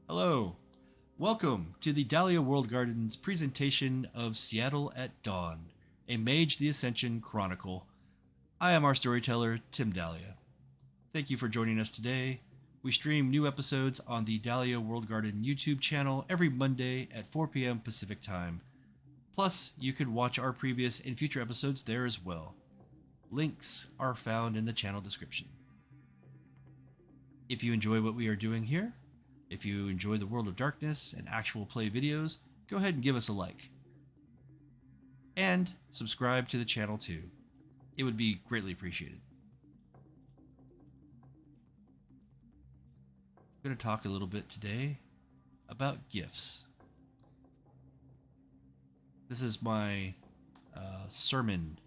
Hello. Welcome to the Dahlia World Gardens presentation of Seattle at Dawn, a Mage the Ascension chronicle. I am our storyteller, Tim Dahlia. Thank you for joining us today. We stream new episodes on the Dahlia World Garden YouTube channel every Monday at 4 p.m. Pacific Time. Plus, you can watch our previous and future episodes there as well. Links are found in the channel description. If you enjoy what we are doing here, if you enjoy the World of Darkness and actual play videos, go ahead and give us a like. And subscribe to the channel too. It would be greatly appreciated. I'm going to talk a little bit today about gifts. This is my sermon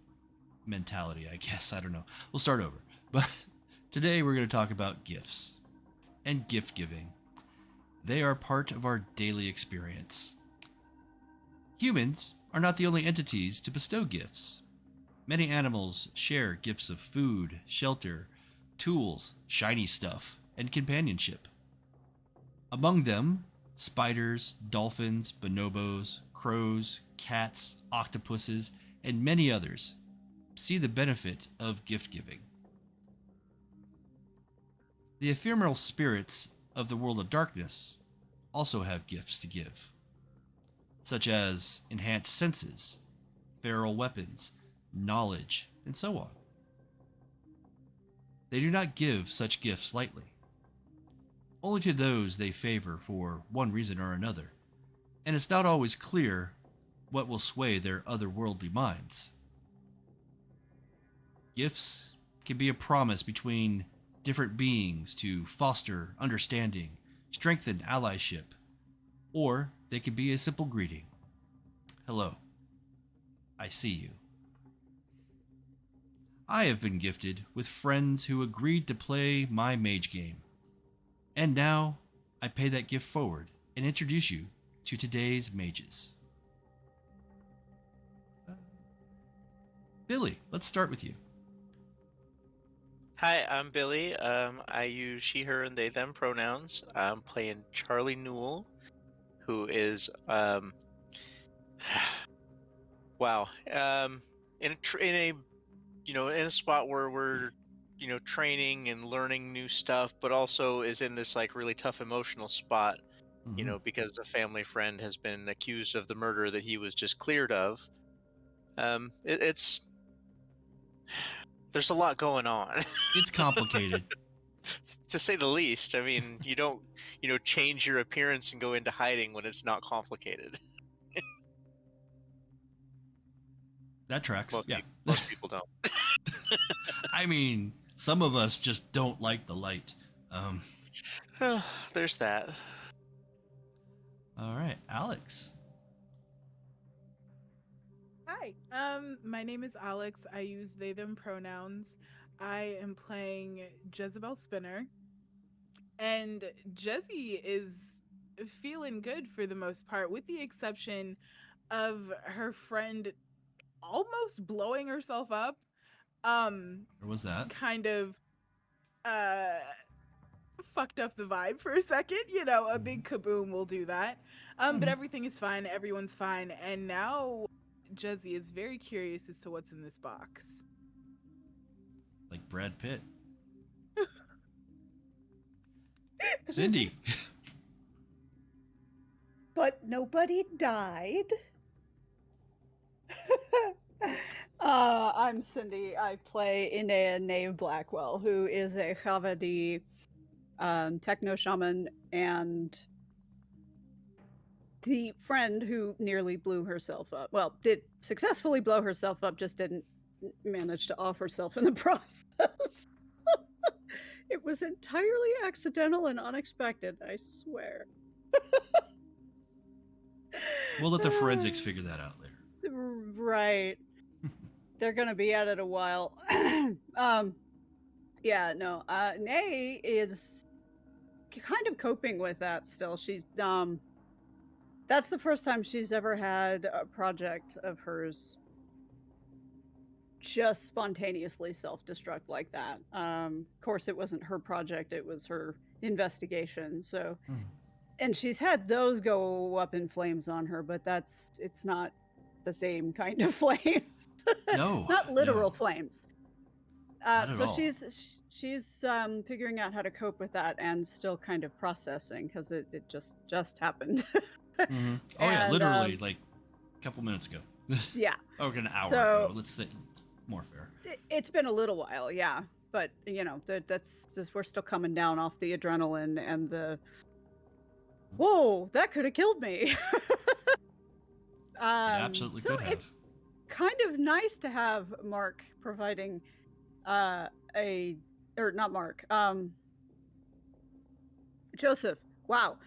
mentality, I guess. I don't know. We'll start over. But today we're going to talk about gifts and gift giving. They are part of our daily experience. Humans are not the only entities to bestow gifts. Many animals share gifts of food, shelter, tools, shiny stuff, and companionship. Among them, spiders, dolphins, bonobos, crows, cats, octopuses, and many others see the benefit of gift giving. The ephemeral spirits of the world of darkness also have gifts to give, such as enhanced senses, feral weapons, knowledge, and so on. They do not give such gifts lightly, only to those they favor for one reason or another, and it's not always clear what will sway their otherworldly minds. Gifts can be a promise between different beings to foster understanding, strengthen allyship, or they can be a simple greeting. Hello, I see you. I have been gifted with friends who agreed to play my mage game, and now I pay that gift forward and introduce you to today's mages. Billie, let's start with you. Hi, I'm Billie. I use she, her, and they, them pronouns. I'm playing Charlie Newell, who is, wow, in a spot where we're, training and learning new stuff, but also is in this like really tough emotional spot, because a family friend has been accused of the murder that he was just cleared of. It's there's a lot going on. It's complicated. To say the least. I mean, you don't, change your appearance and go into hiding when it's not complicated. That tracks. Yeah. Most people don't. I mean, some of us just don't like the light. There's that. All right, Alix. Hi, my name is Alix. I use they, them pronouns. I am playing Jezebel Spinner. And Jezzy is feeling good for the most part, with the exception of her friend almost blowing herself up. Where was that? Kind of fucked up the vibe for a second. A big kaboom will do that. But everything is fine, everyone's fine, and now Jezzy is very curious as to what's in this box. Like Brad Pitt. Cindy. But nobody died. I'm Cindy. I play Inea named Blackwell, who is a Kha'vadi techno shaman and the friend who nearly blew herself up. Well, did successfully blow herself up, just didn't manage to off herself in the process. It was entirely accidental and unexpected, I swear. We'll let the forensics figure that out later. Right. They're going to be at it a while. Yeah, no. Nay is kind of coping with that still. She's that's the first time she's ever had a project of hers just spontaneously self-destruct like that. Of course, it wasn't her project, it was her investigation. So And she's had those go up in flames on her, but it's not the same kind of flames. No, Not literal no, flames. not at So all. she's figuring out how to cope with that and still kind of processing because it just happened. Mm-hmm. Oh yeah, And, literally like a couple minutes ago. yeah. Or an hour So- ago. Let's say it's more fair. It's been a little while, yeah. But you know, that's just, we're still coming down off the adrenaline and the whoa, that could have killed me. It absolutely so could have. it's kind of nice to have Mark providing or not Mark, Joseph. Wow.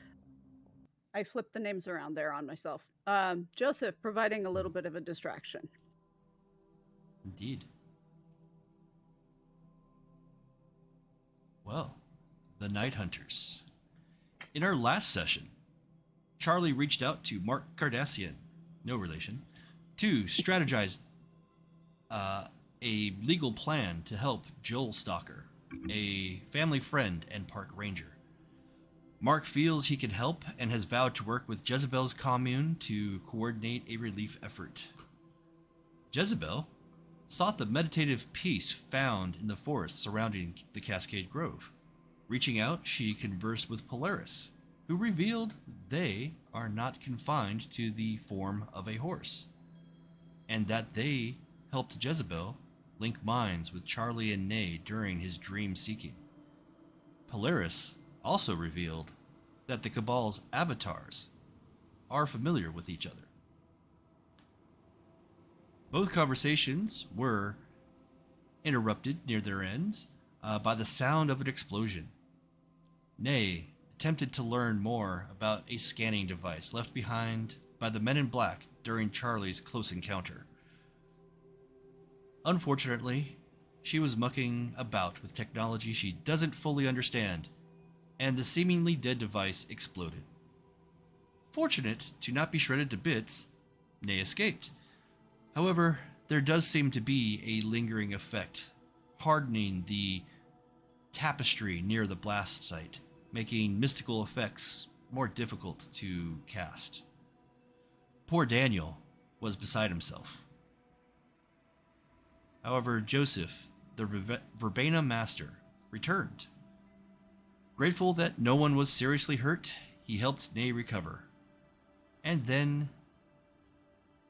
I flipped the names around there on myself. Joseph providing a little bit of a distraction. Indeed. Well, the Night Hunters. In our last session, Charlie reached out to Mark Cardassian, no relation, to strategize a legal plan to help Joel Stalker, a family friend and park ranger. Mark feels he can help and has vowed to work with Jezebel's commune to coordinate a relief effort. Jezebel sought the meditative peace found in the forest surrounding the Cascade Grove. Reaching out, she conversed with Polaris, who revealed they are not confined to the form of a horse, and that they helped Jezebel link minds with Charlie and Nay during his dream seeking. Polaris also revealed that the Cabal's avatars are familiar with each other. Both conversations were interrupted near their ends by the sound of an explosion. Nay attempted to learn more about a scanning device left behind by the men in black during Charlie's close encounter. Unfortunately, she was mucking about with technology she doesn't fully understand, and the seemingly dead device exploded. Fortunate to not be shredded to bits, Nay escaped. However, there does seem to be a lingering effect, hardening the tapestry near the blast site, making mystical effects more difficult to cast. Poor Daniel was beside himself. However, Joseph, the Verbena master, returned. Grateful that no one was seriously hurt, he helped Nay recover. And then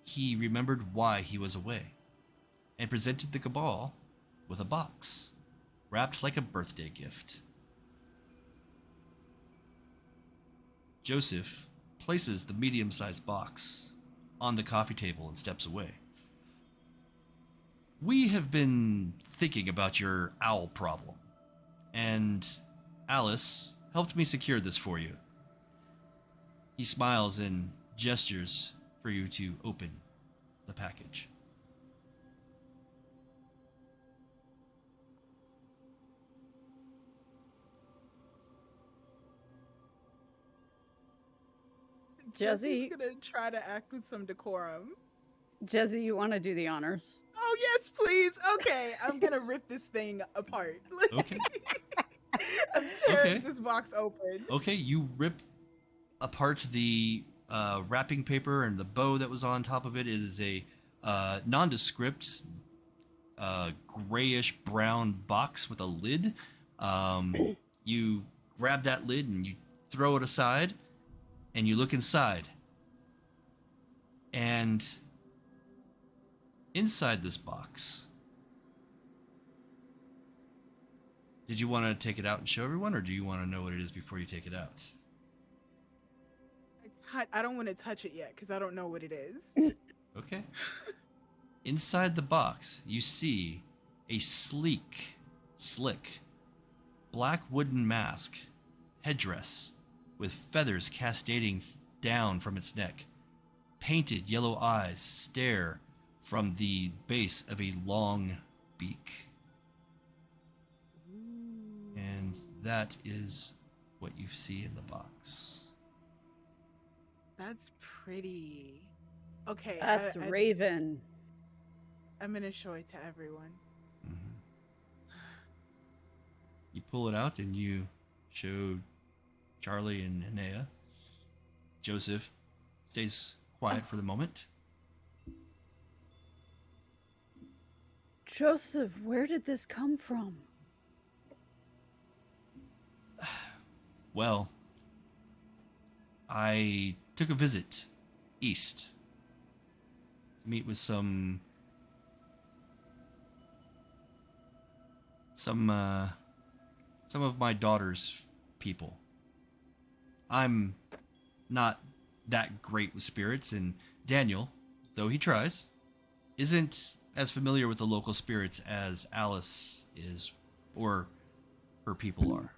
he remembered why he was away, and presented the Cabal with a box, wrapped like a birthday gift. Joseph places the medium-sized box on the coffee table and steps away. We have been thinking about your owl problem, and Alice helped me secure this for you. He smiles and gestures for you to open the package. Jesse, Jesse's gonna try to act with some decorum. Jesse, you want to do the honors? Oh yes, please. Okay, I'm gonna rip this thing apart. Okay. I'm tearing Okay. this box open. Okay, you rip apart the wrapping paper, and the bow that was on top of it is a nondescript grayish brown box with a lid. You grab that lid and you throw it aside, and you look inside. And inside this box, did you want to take it out and show everyone, or do you want to know what it is before you take it out? I don't want to touch it yet because I don't know what it is. Okay. Inside the box, you see a sleek, slick, black wooden mask, headdress, with feathers cascading down from its neck. Painted yellow eyes stare from the base of a long beak. And that is what you see in the box. That's pretty. Okay. That's Raven. I'm gonna show it to everyone. Mm-hmm. You pull it out and you show Charlie and Inea. Joseph stays quiet for the moment. Joseph, where did this come from? Well, I took a visit east to meet with some of my daughter's people. I'm not that great with spirits, and Daniel, though he tries, isn't as familiar with the local spirits as Alice is, or her people are.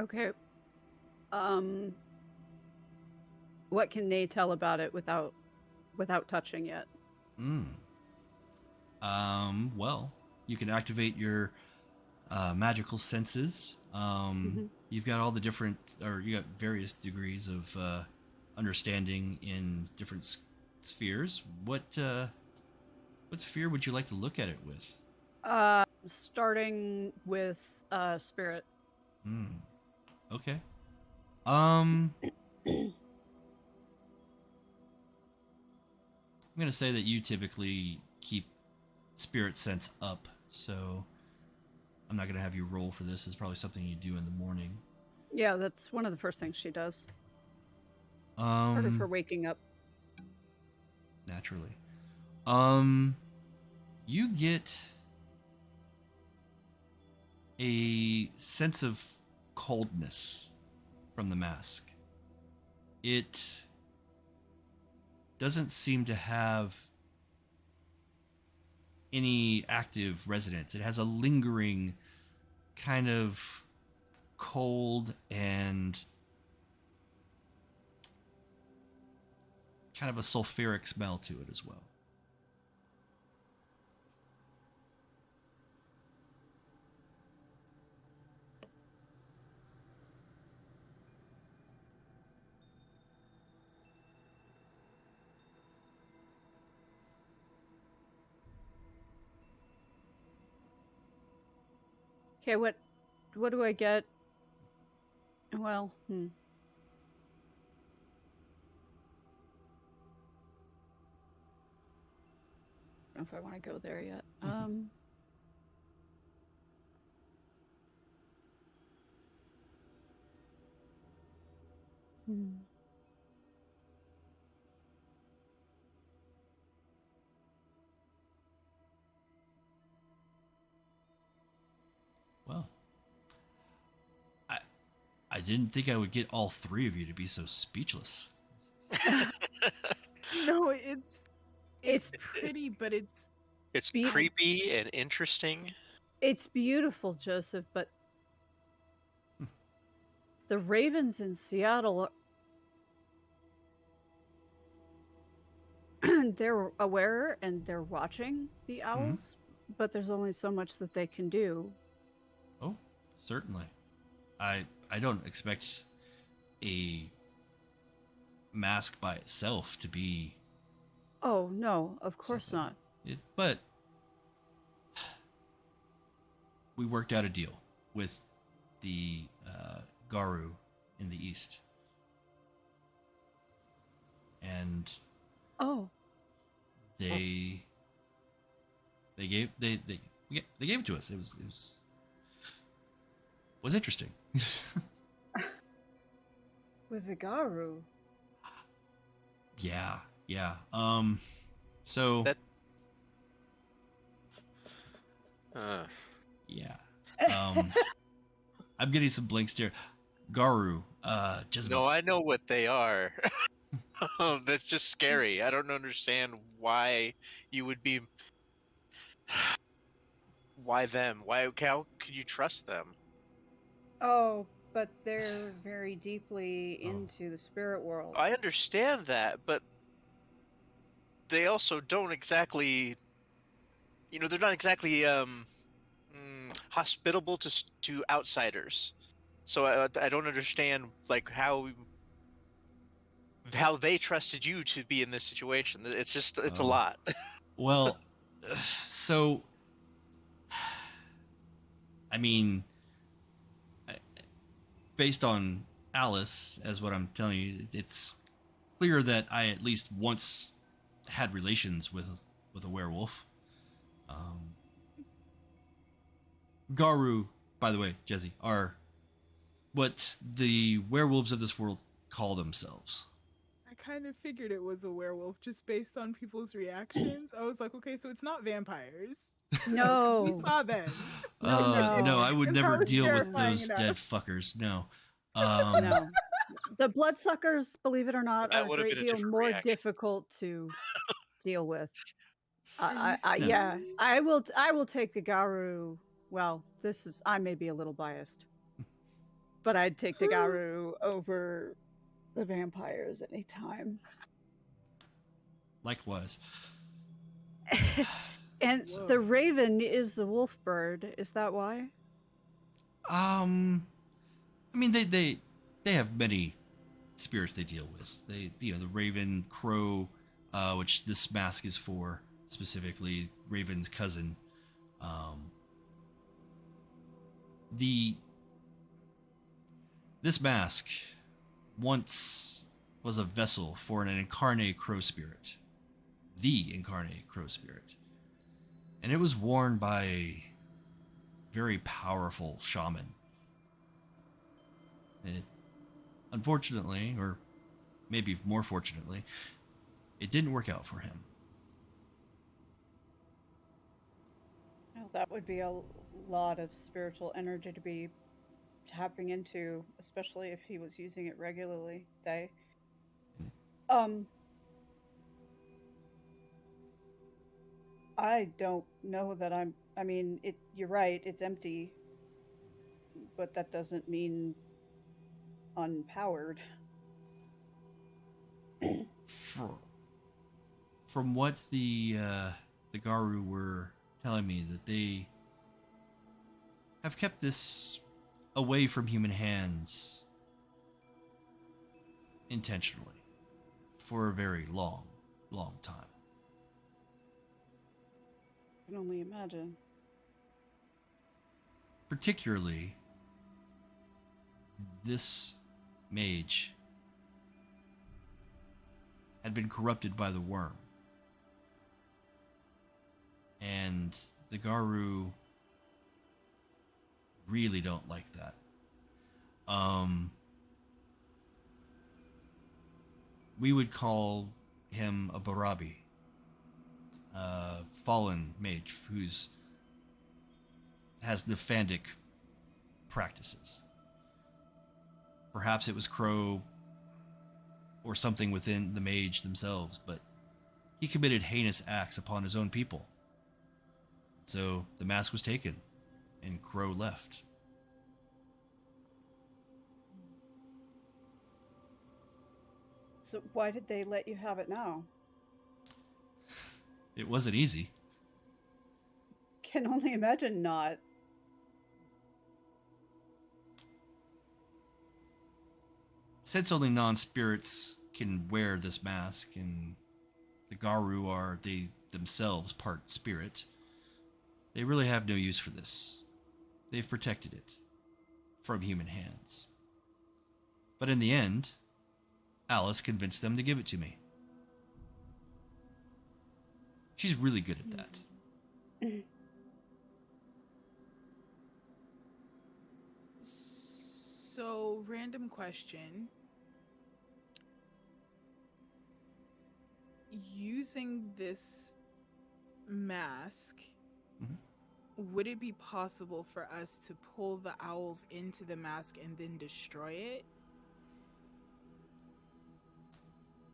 Okay. What can Nate tell about it without touching it? Well, you can activate your magical senses. You've got all the different, or you got various degrees of understanding in different spheres. What sphere would you like to look at it with? Starting with spirit. Okay. I'm gonna say that you typically keep spirit sense up, so I'm not gonna have you roll for this. It's probably something you do in the morning. Yeah, that's one of the first things she does. Part of her waking up. Naturally. You get a sense of coldness from the mask. It doesn't seem to have any active resonance. It has a lingering kind of cold and kind of a sulfuric smell to it as well. Okay, what do I get? Well, I don't know if I want to go there yet. Well, I didn't think I would get all three of you to be so speechless. No, it's pretty, but It's creepy and interesting. It's beautiful, Joseph, but the ravens in Seattle they're aware and they're watching the owls, but there's only so much that they can do. Oh, certainly. I don't expect a mask by itself to be... Oh, no, of course not. But we worked out a deal with the Garu in the east. And they gave it to us. It was interesting. With the Garu. Yeah. So That... yeah. I'm getting some blank stare. Garu, Jezebel. No, I know what they are. That's just scary. I don't understand why you would be... Why them? How could you trust them? Oh, but they're very deeply into the spirit world. I understand that, but they also don't exactly... they're not exactly hospitable to outsiders. So I don't understand, how how they trusted you to be in this situation. It's just it's a Oh. lot. Well, so I mean, based on Alice, as what I'm telling you, it's clear that I at least once had relations with a werewolf. Garu, by the way, Jezzy, are what the werewolves of this world call themselves. I kind of figured it was a werewolf just based on people's reactions. I was like, okay, so it's not vampires. No. We saw them. No, I would And never that was deal with terrifying those enough. dead fuckers. No. No. The bloodsuckers, believe it or not, That are a would've great been a deal different more reaction. difficult to deal with. Are you Yeah, serious? I will take the Garu. Well, I may be a little biased, but I'd take the Garu over the vampires anytime. Likewise. And Whoa. the raven is the wolf bird. Is that why? I mean, they have many spirits they deal with. They, the raven, crow, which this mask is for specifically, Raven's cousin. This mask once was a vessel for an incarnate crow spirit, the incarnate crow spirit, and it was worn by a very powerful shaman. And unfortunately, or maybe more fortunately, it didn't work out for him. Well, that would be a lot of spiritual energy to be tapping into, especially if he was using it regularly. I don't know that I mean, you're right, it's empty, but that doesn't mean unpowered. From what the Garu were telling me, that they have kept this away from human hands intentionally for a very long time. I can only imagine. Particularly, this mage had been corrupted by the worm. And the Garu really don't like that. We would call him a Barabi, fallen mage has Nephandic practices. Perhaps it was Crow or something within the mage themselves, but he committed heinous acts upon his own people. So the mask was taken, and Crow left. So why did they let you have it now? It wasn't easy. Can only imagine not. Since only non-spirits can wear this mask, and the Garu are they themselves part spirit, they really have no use for this. They've protected it from human hands. But in the end, Alice convinced them to give it to me. She's really good at that. So, random question. Using this mask, would it be possible for us to pull the owls into the mask and then destroy it?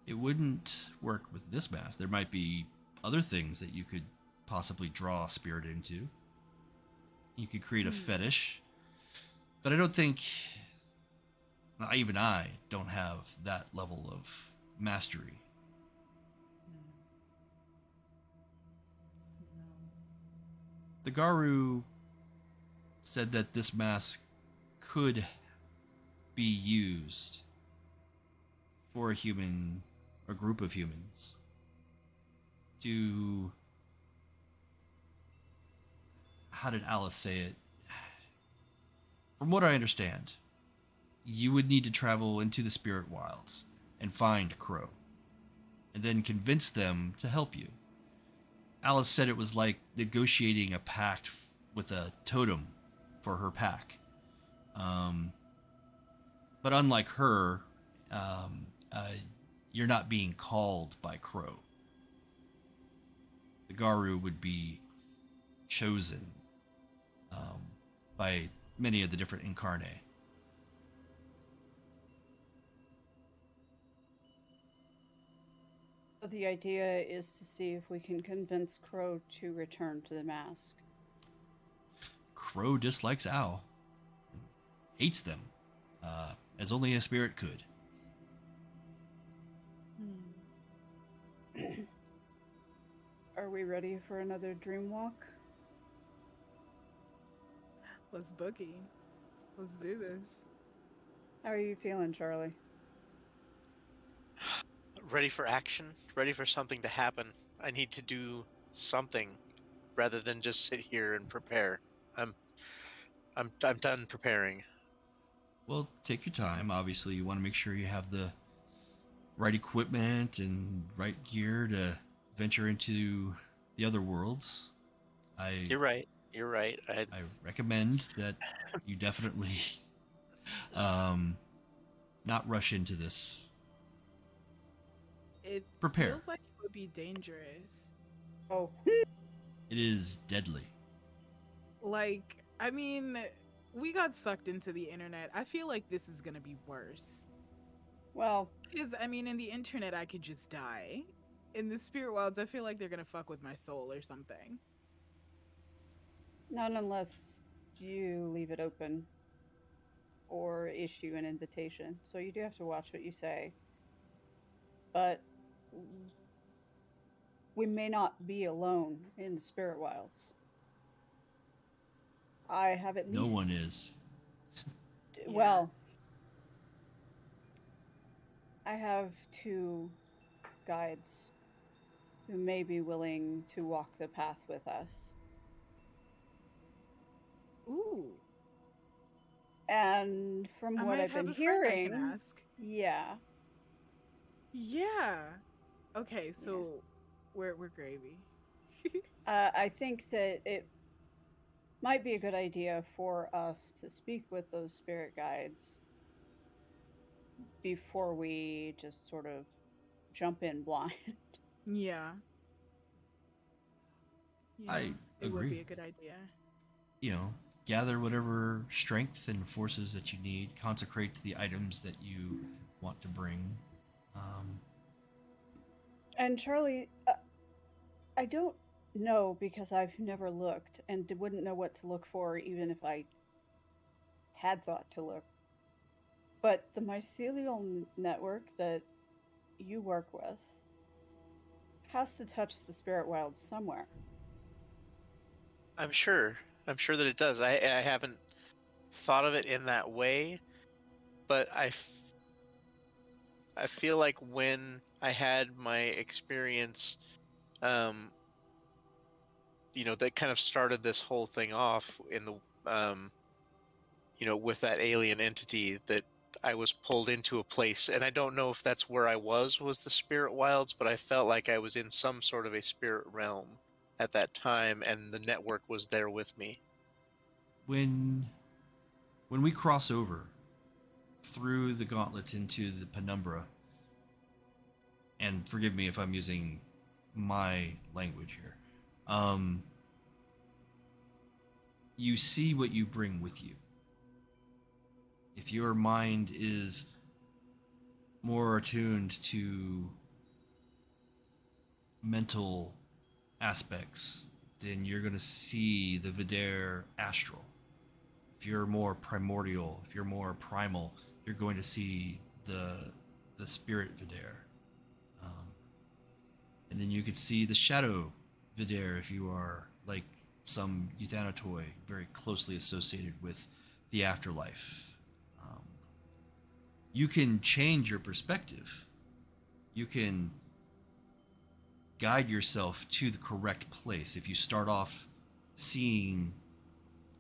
It wouldn't work with this mask. There might be other things that you could possibly draw a spirit into. You could create a fetish. But I don't think, even I don't have that level of mastery. The Garu said that this mask could be used for a human, a group of humans, to, how did Alice say it? From what I understand, you would need to travel into the spirit wilds and find Crow, and then convince them to help you. Alice said it was like negotiating a pact with a totem for her pack. But unlike her, you're not being called by Crow. The Garu would be chosen by many of the different incarnae. So the idea is to see if we can convince Crow to return to the mask. Crow dislikes Owl. Hates them. As only a spirit could. Are we ready for another dream walk? Let's boogie. Let's do this. How are you feeling, Charlie? Ready for action, ready for something to happen. I need to do something rather than just sit here and prepare. I'm done preparing. Well, take your time. Obviously, you want to make sure you have the right equipment and right gear to venture into the other worlds. You're right. You're right. I recommend that you definitely not rush into this. It Prepare. feels like it would be dangerous. Oh. It is deadly. Like, I mean, we got sucked into the internet. I feel like this is gonna be worse. Well, Because, I mean, in the internet, I could just die. In the spirit wilds, I feel like they're gonna fuck with my soul or something. not unless you leave it open or issue an invitation. So you do have to watch what you say. But we may not be alone in the spirit wilds. I have at least... No one is. Well, I have 2 guides who may be willing to walk the path with us. Ooh. And from I what might I've have been a friend I hearing, can ask. yeah. Yeah. Okay, so we're gravy. I think that it might be a good idea for us to speak with those spirit guides before we just sort of jump in blind. Yeah. I It would agree. be a good idea. You know, gather whatever strength and forces that you need, consecrate the items that you want to bring. And Charlie, I don't know because I've never looked and wouldn't know what to look for even if I had thought to look. But the mycelial network that you work with has to touch the spirit wilds somewhere. I'm sure that it does. I haven't thought of it in that way, but I feel like when I had my experience, that kind of started this whole thing off in the, with that alien entity, that I was pulled into a place, and I don't know if that's where I was the spirit wilds, but I felt like I was in some sort of a spirit realm at that time, and the network was there with me. When we cross over through the gauntlet into the penumbra, and forgive me if I'm using my language here, you see what you bring with you. If your mind is more attuned to mental aspects, then you're going to see the Vidaire astral. If you're more primordial, if you're more primal, you're going to see the spirit Vidaire. And then you could see the shadow Vidaire if you are like some Euthanatoi, very closely associated with the afterlife. You can change your perspective you can guide yourself to the correct place. If you start off seeing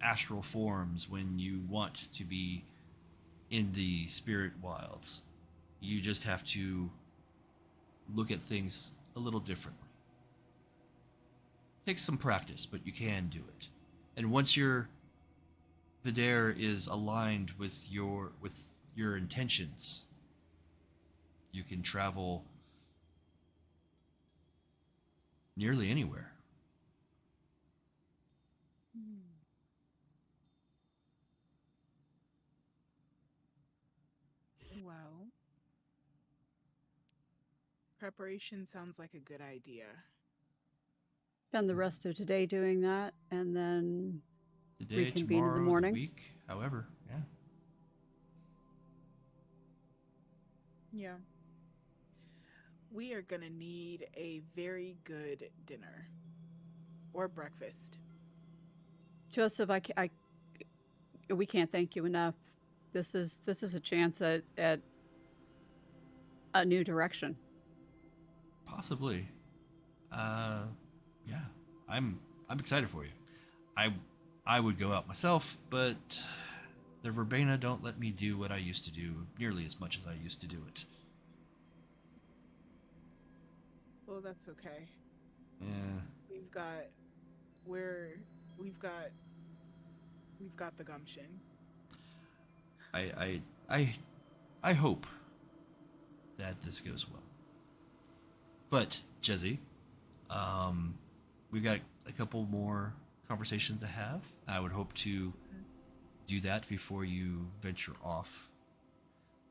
astral forms when you want to be in the spirit wilds, you just have to look at things a little differently. Takes some practice, but you can do it. And once your Vidaire is aligned with your intentions, you can travel nearly anywhere. Well, preparation sounds like a good idea. Spend the rest of today doing that, and then Today, reconvene tomorrow, in the morning. the week, however, yeah. Yeah. We are gonna need a very good dinner or breakfast. Joseph, we can't thank you enough. This is a chance at a new direction. Possibly. Yeah. I'm excited for you. I would go out myself, but the Verbena don't let me do what I used to do nearly as much as I used to do it. Well, that's okay. Yeah. We've got the gumption. I hope that this goes well. But Jezzy, we've got a couple more conversations to have. I would hope to do that before you venture off.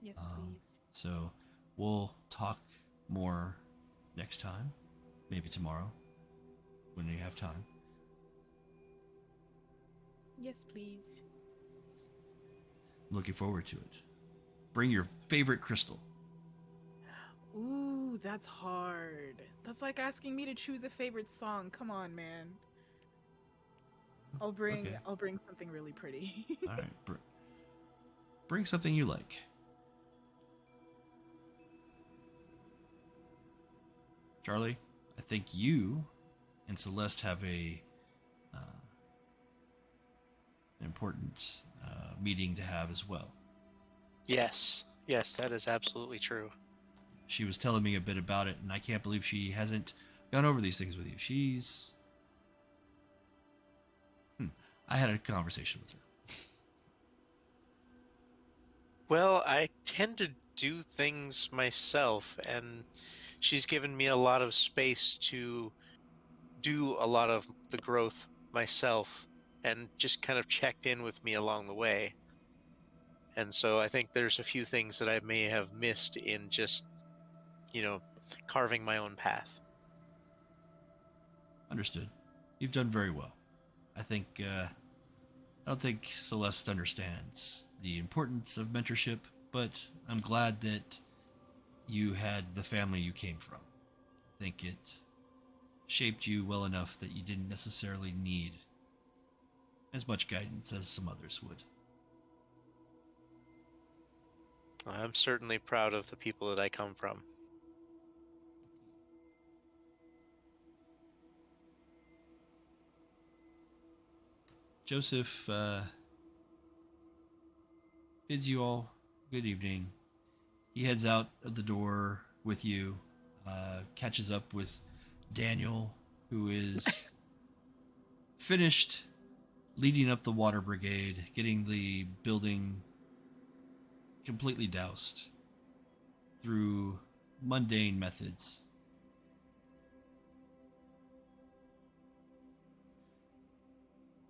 Yes, please. So we'll talk more next time, maybe tomorrow, when you have time. Yes, please. Looking forward to it. Bring your favorite crystal. Ooh, that's hard. That's like asking me to choose a favorite song. Come on, man. I'll bring something really pretty. All right, bring something you like. Charlie, I think you and Celeste have an important meeting to have as well. Yes, that is absolutely true. She was telling me a bit about it, and I can't believe she hasn't gone over these things with you. I had a conversation with her. Well, I tend to do things myself, and she's given me a lot of space to do a lot of the growth myself, and just kind of checked in with me along the way. And so I think there's a few things that I may have missed in just, carving my own path. Understood. You've done very well. I don't think Celeste understands the importance of mentorship, but I'm glad that you had the family you came from. I think it shaped you well enough that you didn't necessarily need as much guidance as some others would. I'm certainly proud of the people that I come from. Joseph bids you all good evening. He heads out of the door with you, catches up with Daniel, who is finished leading up the water brigade, getting the building completely doused through mundane methods.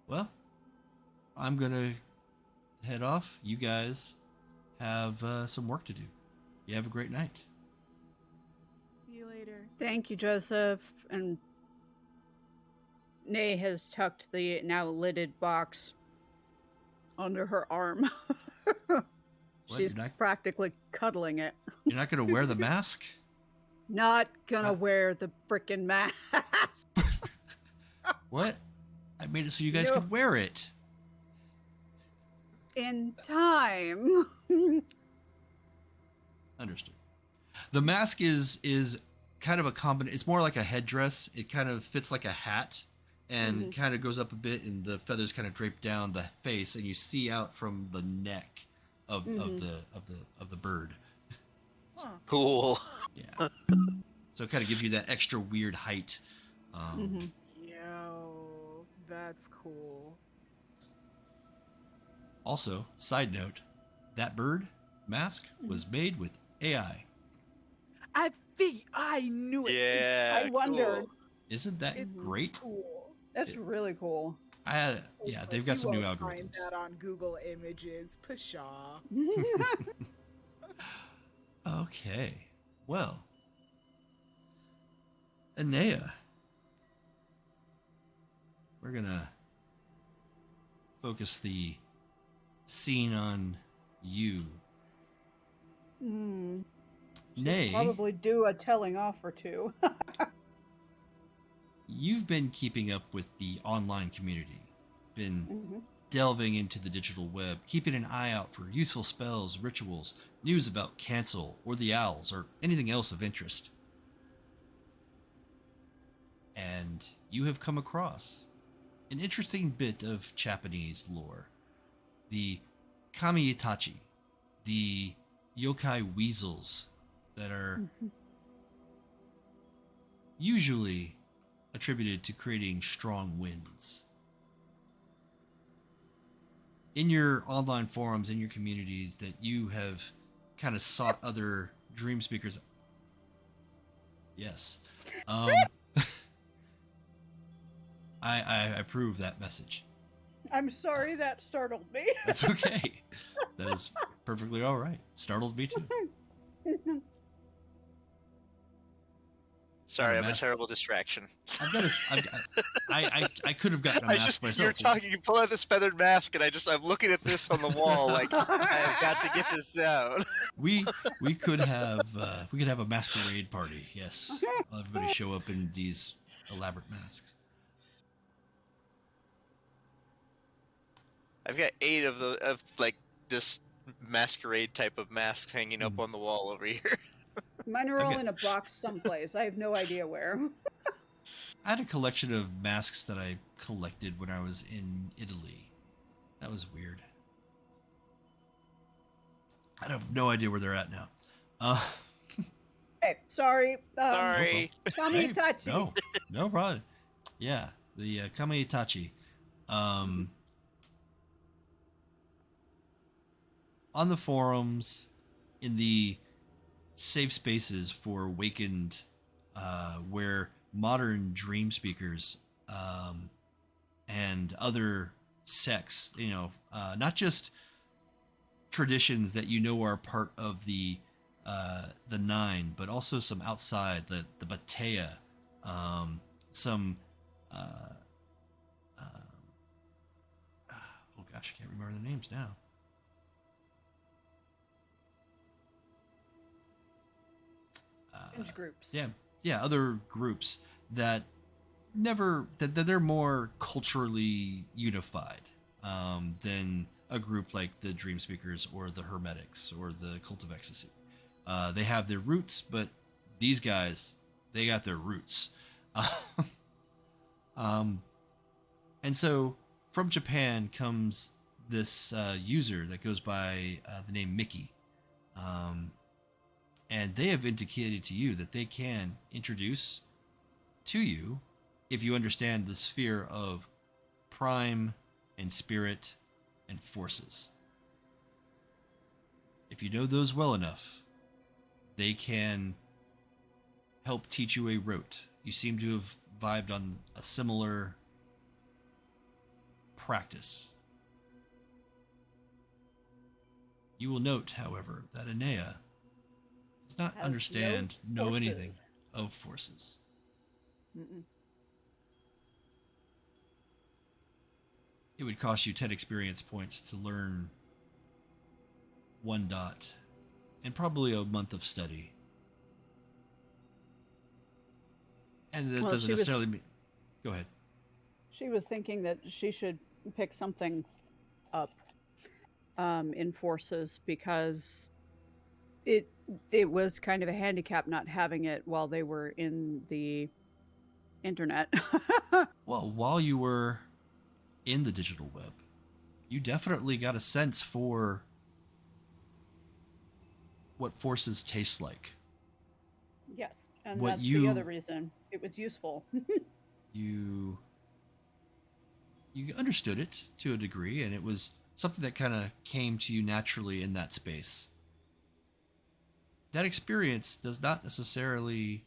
Well, I'm gonna head off. You guys have some work to do. You have a great night. See you later. Thank you, Joseph. And Nay has tucked the now lidded box under her arm. She's practically cuddling it. You're not going to wear the mask? Not gonna wear the frickin' mask. What? I made it so you guys could wear it. In time. Understood. The mask is kind of a it's more like a headdress. It kind of fits like a hat and kind of goes up a bit, and the feathers kind of drape down the face, and you see out from the neck of the bird. Huh. Cool. Yeah. So it kind of gives you that extra weird height. Yo, that's cool. Also, side note, that bird mask was made with AI. I knew it. Yeah. I wondered. Cool. Isn't that It's great? cool. That's really cool. They've got some new Find algorithms. that on Google Images. Pshaw. Okay. Well, Inea, we're gonna focus the scene on you. Nay, Probably do a telling off or two. you've been keeping up with the online community, been delving into the digital web, keeping an eye out for useful spells, rituals, news about Cancel or the Owls, or anything else of interest. And you have come across an interesting bit of Japanese lore. The Kami-itachi, the yokai weasels that are usually attributed to creating strong winds. In your online forums, in your communities, that you have kind of sought other dream speakers. Yes. I approve that message. I'm sorry that startled me. That's okay. That is perfectly all right. Startled me too. Sorry, Got a I'm a mask. terrible distraction. I could have gotten a mask myself. You're talking, you pull out this feathered mask, and I'm looking at this on the wall, like I've got to get this down. We could have a masquerade party. Yes, everybody show up in these elaborate masks. I've got 8 of like this masquerade type of masks hanging up on the wall over here. Mine are all in a box someplace. I have no idea where. I had a collection of masks that I collected when I was in Italy. That was weird. I have no idea where they're at now. Hey, sorry. Sorry. Kami-itachi. No problem. Yeah, the Kami-itachi. On the forums, in the safe spaces for awakened, where modern dream speakers and other sects, not just traditions that are part of the Nine, but also some outside, the Batea, some oh gosh, I can't remember the names now. Groups. Yeah, other groups that they're more culturally unified than a group like the Dream Speakers or the Hermetics or the Cult of Ecstasy. They have their roots, but these guys, they got their roots. And so from Japan comes this user that goes by the name Mickey. And they have indicated to you that they can introduce to you, if you understand the sphere of prime and spirit and forces. If you know those well enough, they can help teach you a rote. You seem to have vibed on a similar practice. You will note, however, that Inea does not understand, know anything of forces. It would cost you 10 experience points to learn 1 dot, and probably a month of study. And that doesn't necessarily mean... Go ahead. She was thinking that she should pick something up in forces, because it was kind of a handicap not having it while they were in the internet. Well, while you were in the digital web, you definitely got a sense for what forces taste like. Yes, and What that's the you other reason it was useful. you understood it to a degree, and it was something that kind of came to you naturally in that space. That experience does not necessarily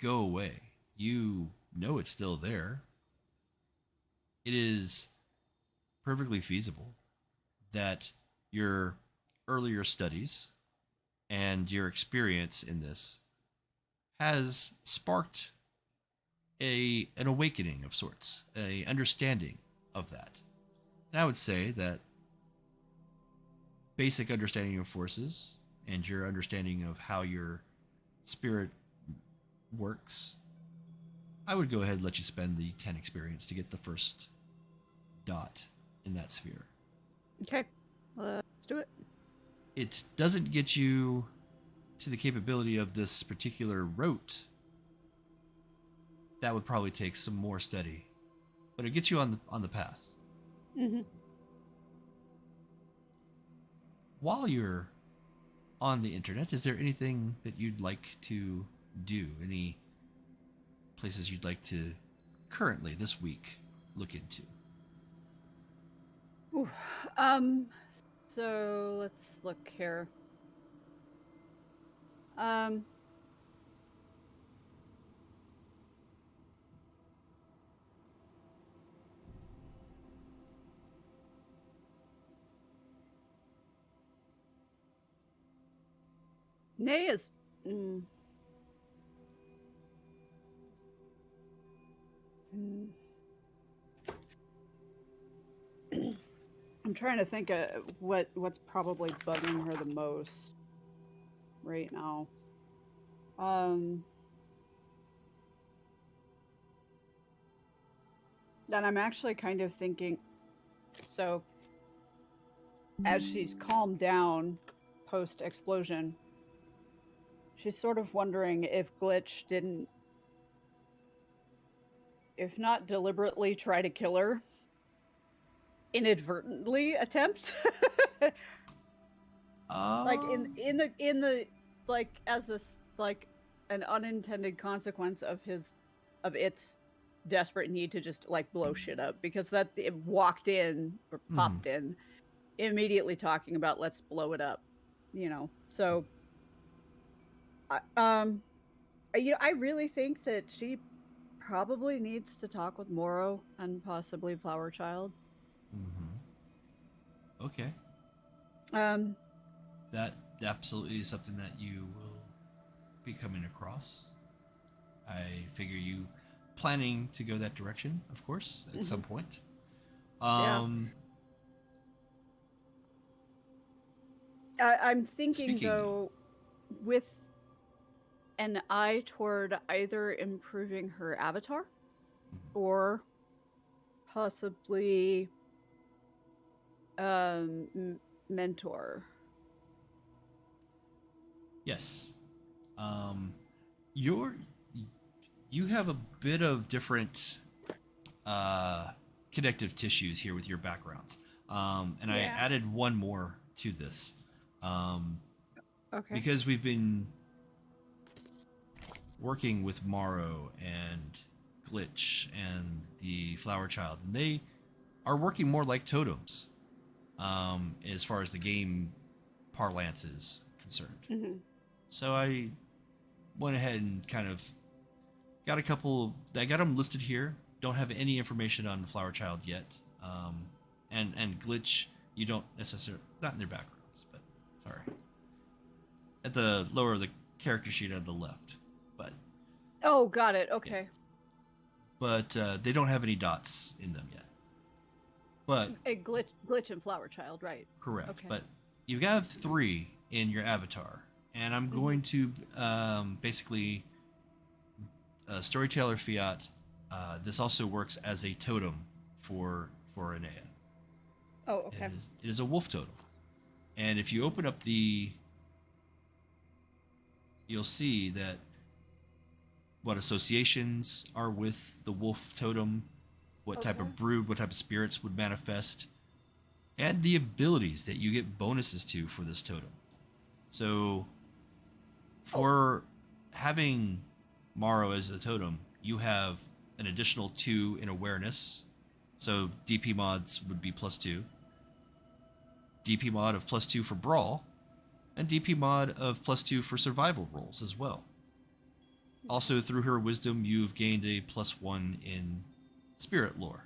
go away. You know it's still there. It is perfectly feasible that your earlier studies and your experience in this has sparked an awakening of sorts, a understanding of that. And I would say that basic understanding of forces and your understanding of how your spirit works, I would go ahead and let you spend the 10 experience to get the first dot in that sphere. Okay, let's do it. It doesn't get you to the capability of this particular rote. That would probably take some more study, but it gets you on the path. Mm-hmm. While you're on the internet, is there anything that you'd like to do? Any places you'd like to currently this week look into? Ooh. So let's look here. Nay is. I'm trying to think of what's probably bugging her the most right now. Then I'm actually kind of thinking, so as she's calmed down post-explosion, she's sort of wondering if Glitch didn't, if not deliberately try to kill her, inadvertently attempt. Like in the like as a like an unintended consequence of its desperate need to just like blow shit up, because that it walked in or popped in immediately talking about let's blow it up, you know. So I really think that she probably needs to talk with Moro and possibly Flower Child. Okay. That absolutely is something that you will be coming across. I figure you planning to go that direction, of course, at some point. I'm thinking though, with an eye toward either improving her avatar or possibly mentor. Yes. You have a bit of different connective tissues here with your backgrounds. And I added one more to this. Okay. Because we've been working with Morrow and Glitch and the Flower Child, and they are working more like totems as far as the game parlance is concerned. So I went ahead and kind of got a couple. I got them listed here. Don't have any information on the Flower Child yet. And Glitch, you don't necessarily, not in their backgrounds, but sorry. At the lower of the character sheet on the left, but. Oh, got it. Okay. Yeah. But they don't have any dots in them yet. But a glitch and Flower Child, right? Correct. Okay. But you have 3 in your avatar, and I'm going to basically Storyteller Fiat. This also works as a totem for Inea. Oh, okay. It is a wolf totem, And if you open up you'll see that what associations are with the wolf totem, what type of brood, what type of spirits would manifest, and the abilities that you get bonuses to for this totem. So for having Morrow as a totem, you have an additional 2 in awareness. So DP mods would be +2. DP mod of +2 for brawl, and DP mod of +2 for survival rolls as well. Also, through her wisdom, you've gained a +1 in spirit lore.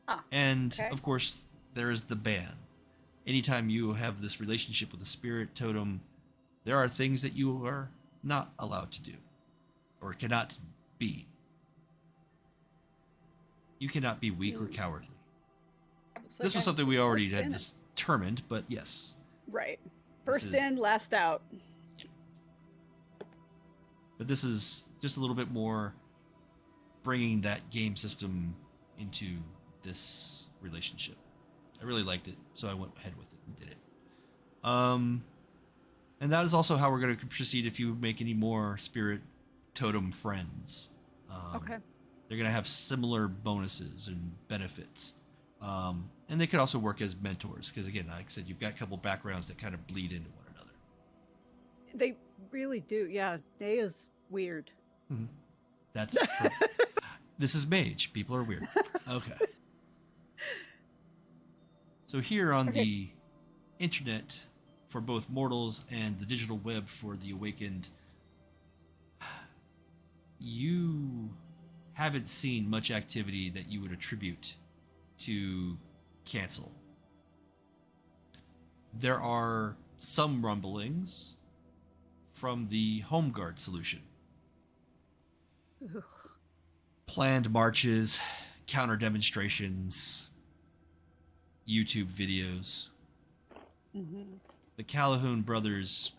Of course, there is the ban. Anytime you have this relationship with a spirit totem, there are things that you are not allowed to do, or cannot be. You cannot be weak or cowardly. This was something we already had determined, but yes. Right. First in, last out. But this is just a little bit more bringing that game system into this relationship. I really liked it, so I went ahead with it and did it. And that is also how we're going to proceed if you make any more spirit totem friends. They're going to have similar bonuses and benefits. And they could also work as mentors, because again, like I said, you've got a couple backgrounds that kind of bleed into one another. They really do, yeah. Inea is weird. Mm-hmm. That's this is Mage. People are weird. Okay. So here on the internet, for both mortals and the digital web for the awakened, you haven't seen much activity that you would attribute to cancel. There are some rumblings from the Home Guard solution. Ugh. Planned marches, counter demonstrations, YouTube videos. Mm-hmm. The Calhoun brothers,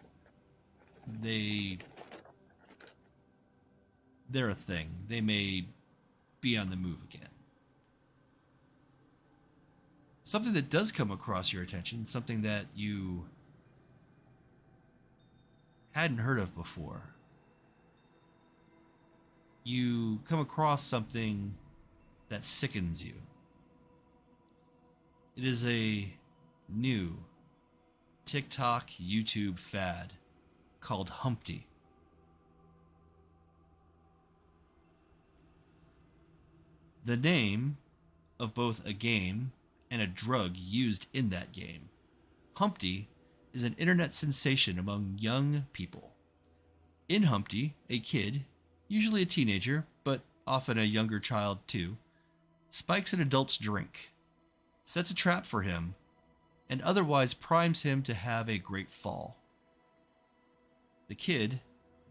they're a thing. They may be on the move again. Something that does come across your attention, something that you hadn't heard of before. You come across something that sickens you. It is a new TikTok YouTube fad called Humpty. The name of both a game and a drug used in that game. Humpty is an internet sensation among young people. In Humpty, a kid, usually a teenager, but often a younger child too, spikes an adult's drink, sets a trap for him, and otherwise primes him to have a great fall. The kid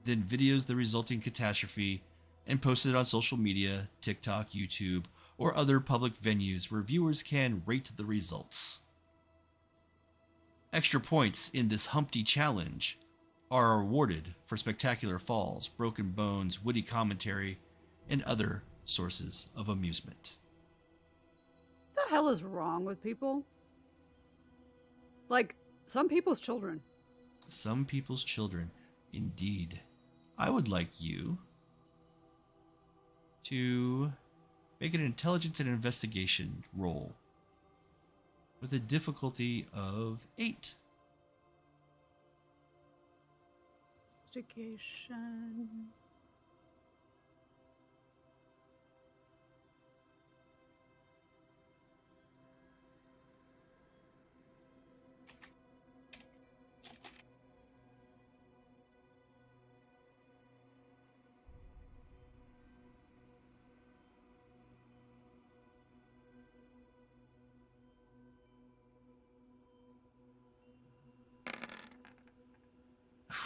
then videos the resulting catastrophe and posts it on social media, TikTok, YouTube, or other public venues where viewers can rate the results. Extra points in this Humpty challenge are awarded for spectacular falls, broken bones, witty commentary, and other sources of amusement. What the hell is wrong with people? Like, some people's children. Some people's children, indeed. I would like you to make an intelligence and investigation roll with a difficulty of 8. Investigation.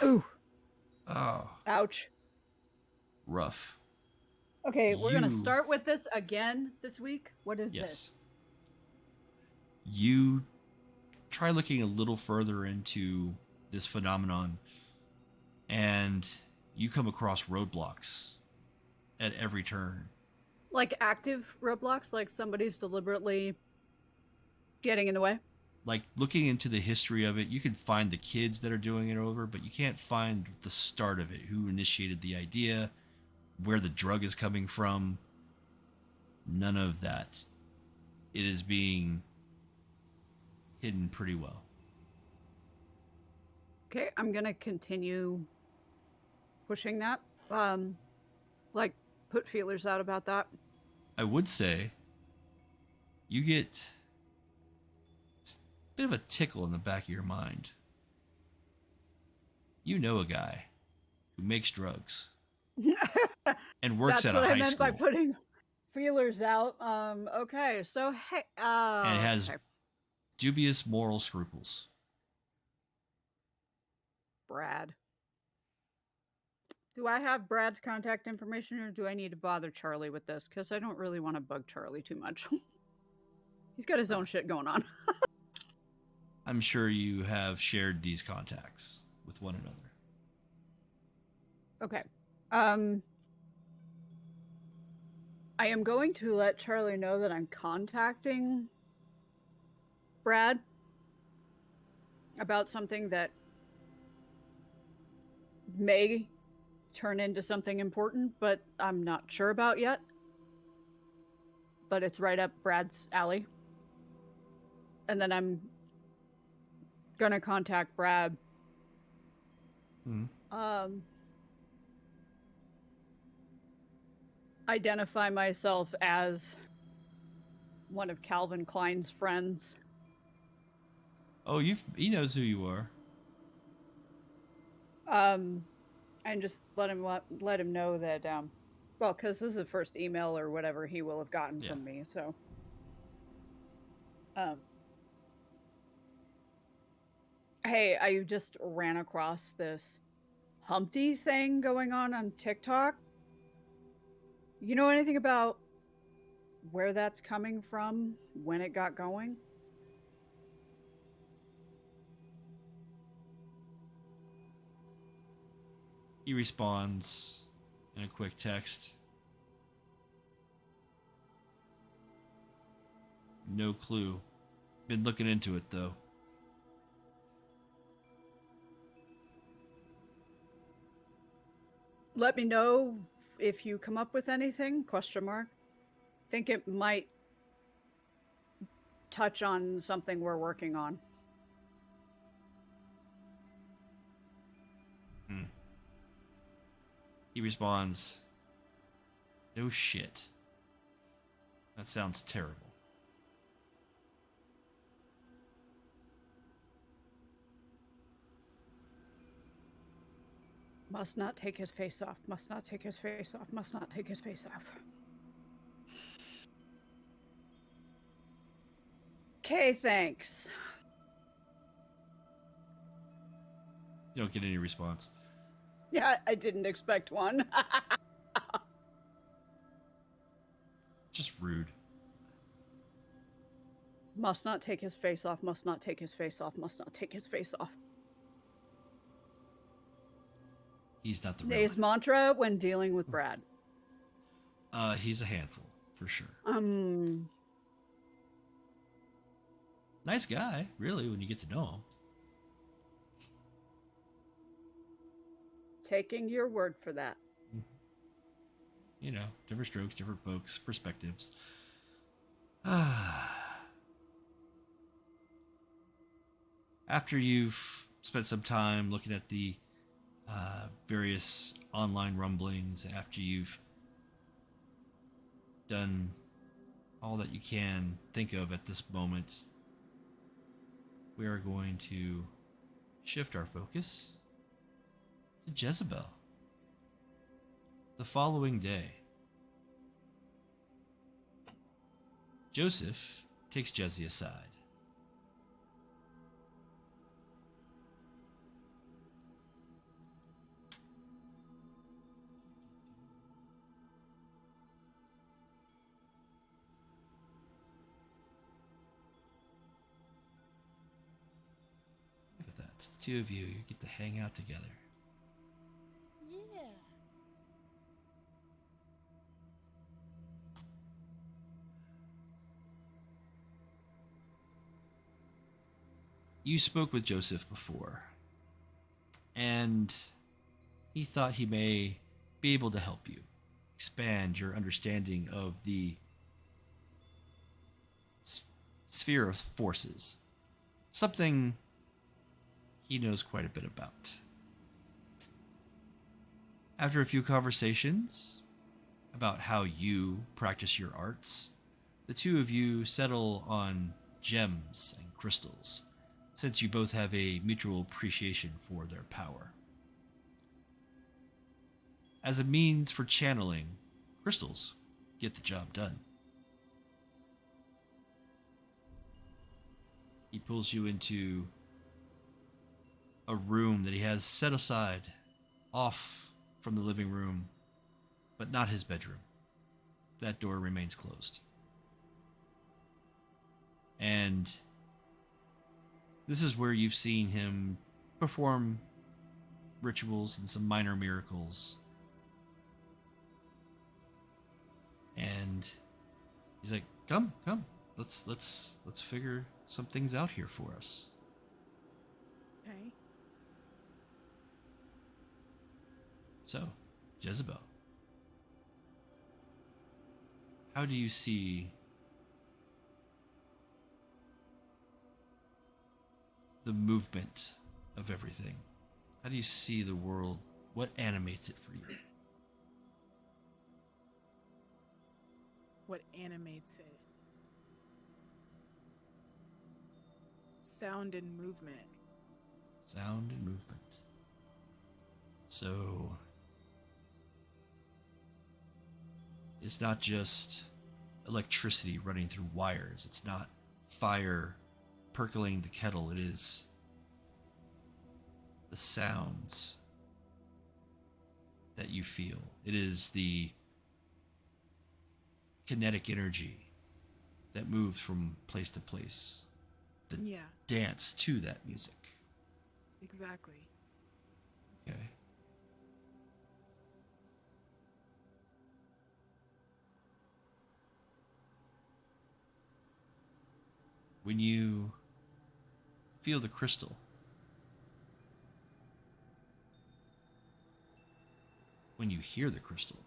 Ooh. Oh, Ouch. rough. Okay, we're going to You- start with this again this week. What is this? You try looking a little further into this phenomenon, and you come across roadblocks at every turn. Like active roadblocks? Like somebody's deliberately getting in the way? like looking into the history of it, you can find the kids that are doing it over, but you can't find the start of it, who initiated the idea, where the drug is coming from. None of that. It is being hidden pretty well. Okay, I'm gonna continue pushing that. Like put feelers out about that. I would say you get a bit of a tickle in the back of your mind. You know a guy who makes drugs and works That's at a what high I meant school by putting feelers out. Okay, so hey, and has okay. dubious moral scruples. Brad. Do I have Brad's contact information, or do I need to bother Charlie with this? Because I don't really want to bug Charlie too much. He's got his own shit going on. I'm sure you have shared these contacts with one another. Okay. I am going to let Charlie know that I'm contacting Brad about something that may turn into something important, but I'm not sure about yet. But it's right up Brad's alley. And then I'm gonna contact Brad. Identify myself as one of Calvin Klein's friends. Oh, he knows who you are. And just let him know that well, because this is the first email or whatever he will have gotten from me, so hey, I just ran across this Humpty thing going on TikTok. You know anything about where that's coming from, when it got going? He responds in a quick text. No clue. Been looking into it, though. Let me know if you come up with anything, ? Think it might touch on something we're working on. He responds, no shit. That sounds terrible. Must not take his face off. Must not take his face off. Must not take his face off. Okay, thanks. You don't get any response. Yeah, I didn't expect one. Just rude. Must not take his face off. Must not take his face off. Must not take his face off. He's not the real His mantra when dealing with Brad. He's a handful, for sure. Nice guy, really, when you get to know him. Taking your word for that. You know, different strokes, different folks, perspectives. After you've spent some time looking at the various online rumblings, after you've done all that you can think of at this moment, we are going to shift our focus to Jezebel. The following day, Joseph takes Jezzy aside. Look at that. It's the two of you. You get to hang out together. Yeah. you spoke with Joseph before, and he thought he may be able to help you expand your understanding of the sphere of forces. Something he knows quite a bit about. After a few conversations about how you practice your arts, the two of you settle on gems and crystals, since you both have a mutual appreciation for their power. As a means for channeling, crystals get the job done. He pulls you into a room that he has set aside, off from the living room, but not his bedroom. That door remains closed. And this is where you've seen him perform rituals and some minor miracles. And he's like, come, let's figure some things out here for us. Okay. So, Jezebel, how do you see the movement of everything? How do you see the world? What animates it for you? What animates it? Sound and movement. Sound and movement. So, it's not just electricity running through wires. It's not fire percolating the kettle. It is the sounds that you feel. It is the kinetic energy that moves from place to place. The dance to that music. Exactly. Okay. When you feel the crystal, when you hear the crystal,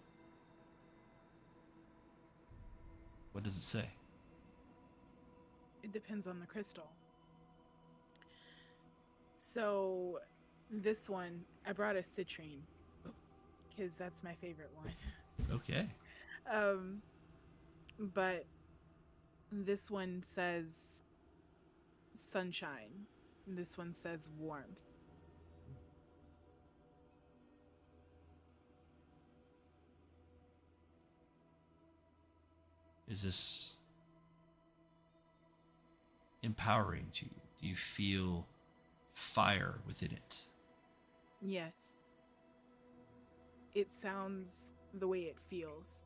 what does it say? It depends on the crystal. So, this one, I brought a citrine, because that's my favorite one. Okay. But this one says sunshine. This one says warmth. Is this empowering to you? Do you feel fire within it? Yes. It sounds the way it feels.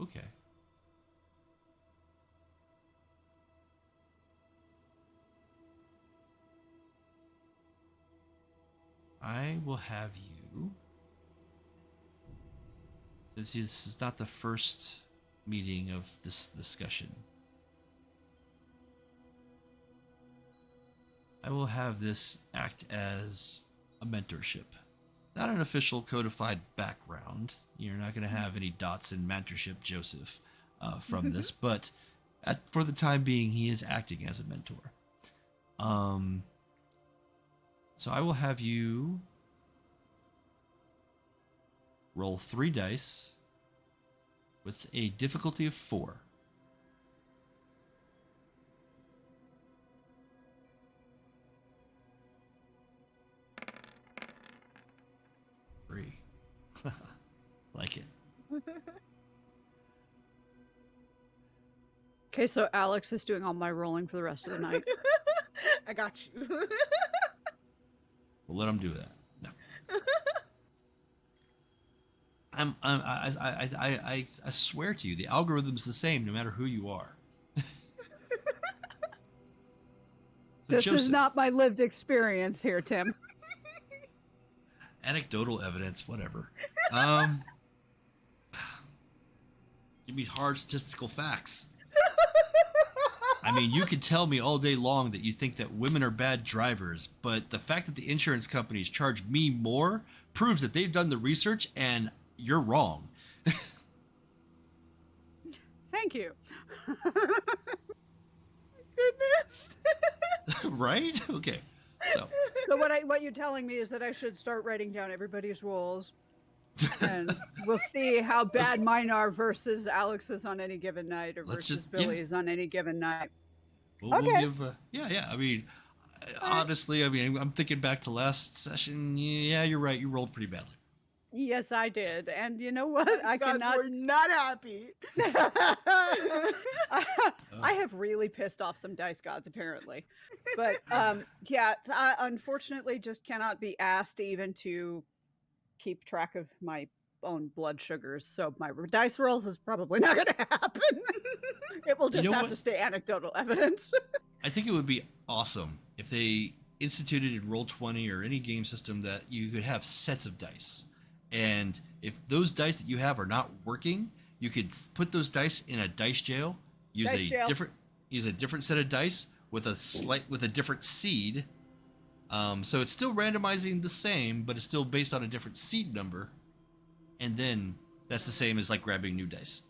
Okay. I will have you, since this is not the first meeting of this discussion, I will have this act as a mentorship. Not an official codified background. You're not going to have any dots in mentorship, Joseph, from this, but for the time being, he is acting as a mentor. So I will have you roll 3 dice with a difficulty of 4. Like it. Okay, so Alix is doing all my rolling for the rest of the night. I got you. We'll let him do that. No. I swear to you, the algorithm's the same no matter who you are. This Joseph, is not my lived experience here, Tim. anecdotal evidence, whatever. Give me hard statistical facts. I mean, you could tell me all day long that you think that women are bad drivers, but the fact that the insurance companies charge me more proves that they've done the research and you're wrong. Thank you. Goodness. Right? Okay. So what you're telling me is that I should start writing down everybody's roles, and we'll see how bad mine are versus Alix's on any given night, or versus Billie's on any given night. we'll give. I mean, honestly, I mean, I'm thinking back to last session. Yeah, you're right. You rolled pretty badly. Yes, I did, and you know what? We're not happy. I have really pissed off some dice gods, apparently, but yeah, I unfortunately just cannot be asked even to keep track of my own blood sugars. So my dice rolls is probably not going to happen. It will just have to stay anecdotal evidence. I think it would be awesome if they instituted in Roll20 or any game system that you could have sets of dice. And if those dice that you have are not working, you could put those dice in a dice jail, use a different set of dice with a different seed. So it's still randomizing the same, but it's still based on a different seed number. And then that's the same as like grabbing new dice.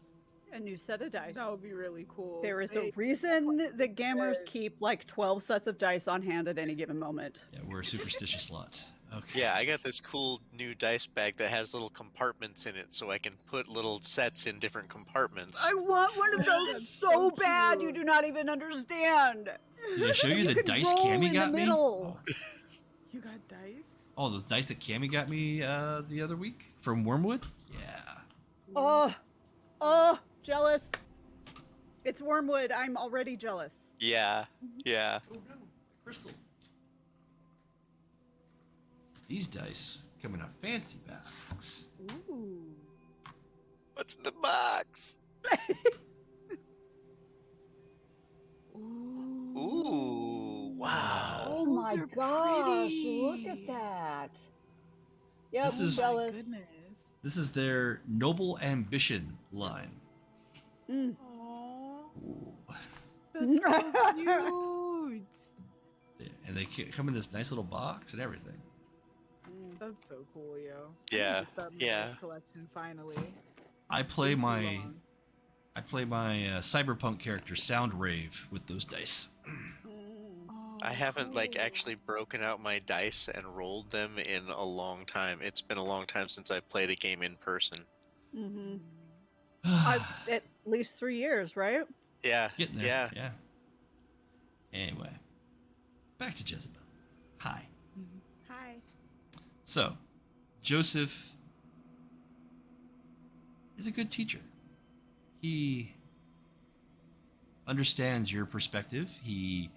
A new set of dice. That would be really cool. There is a reason that gamers keep like 12 sets of dice on hand at any given moment. Yeah, we're a superstitious lot. Okay. Yeah, I got this cool new dice bag that has little compartments in it, so I can put little sets in different compartments. I want one of those so bad, you do not even understand. Did I show you the dice Cammy got me? You got dice? Oh, the dice that Cammy got me the other week from Wormwood? Yeah. Oh, jealous. It's Wormwood. I'm already jealous. Yeah. Oh, no. Crystal. These dice come in a fancy box. Ooh. What's in the box? Ooh, wow. Oh my gosh, look at that. Yeah, I'm jealous. Goodness. This is their Noble Ambition line. Mm. Aww. That's so cute. And they come in this nice little box and everything. That's so cool, yo. Yeah, I need to start my dice collection finally. I play my cyberpunk character Soundrave with those dice. I haven't actually broken out my dice and rolled them in a long time. It's been a long time since I played a game in person. At least 3 years, right? Yeah. Getting there. Yeah. Yeah. Anyway, back to Jezebel. Hi. Hi. So, Joseph is a good teacher. He understands your perspective. He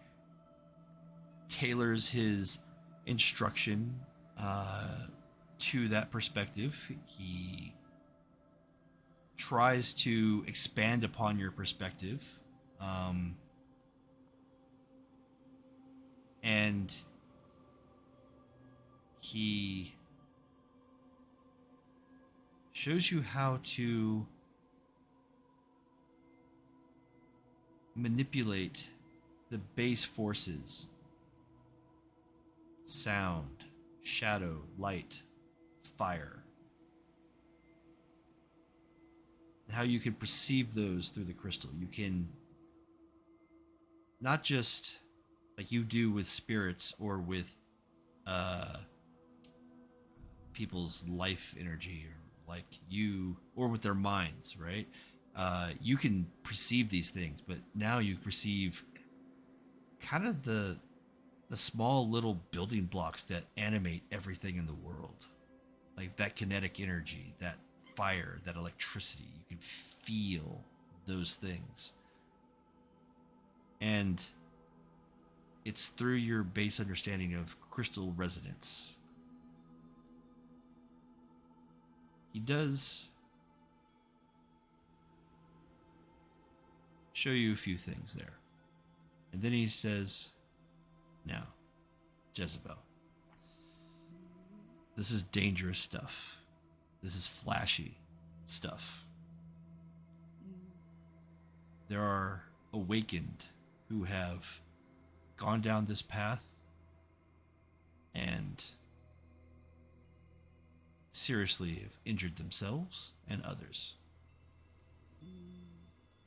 tailors his instruction to that perspective. He tries to expand upon your perspective. And he shows you how to manipulate the base forces: sound, shadow, light, fire, and how you can perceive those through the crystal. You can not just like you do with spirits or with people's life energy, or like you, or with their minds, right? You can perceive these things, but now you perceive kind of the small little building blocks that animate everything in the world, like that kinetic energy, that fire, that electricity. You can feel those things, and it's through your base understanding of crystal resonance. He does show you a few things there. And then he says, now, Jezebel, this is dangerous stuff. This is flashy stuff. There are awakened who have gone down this path and seriously have injured themselves and others.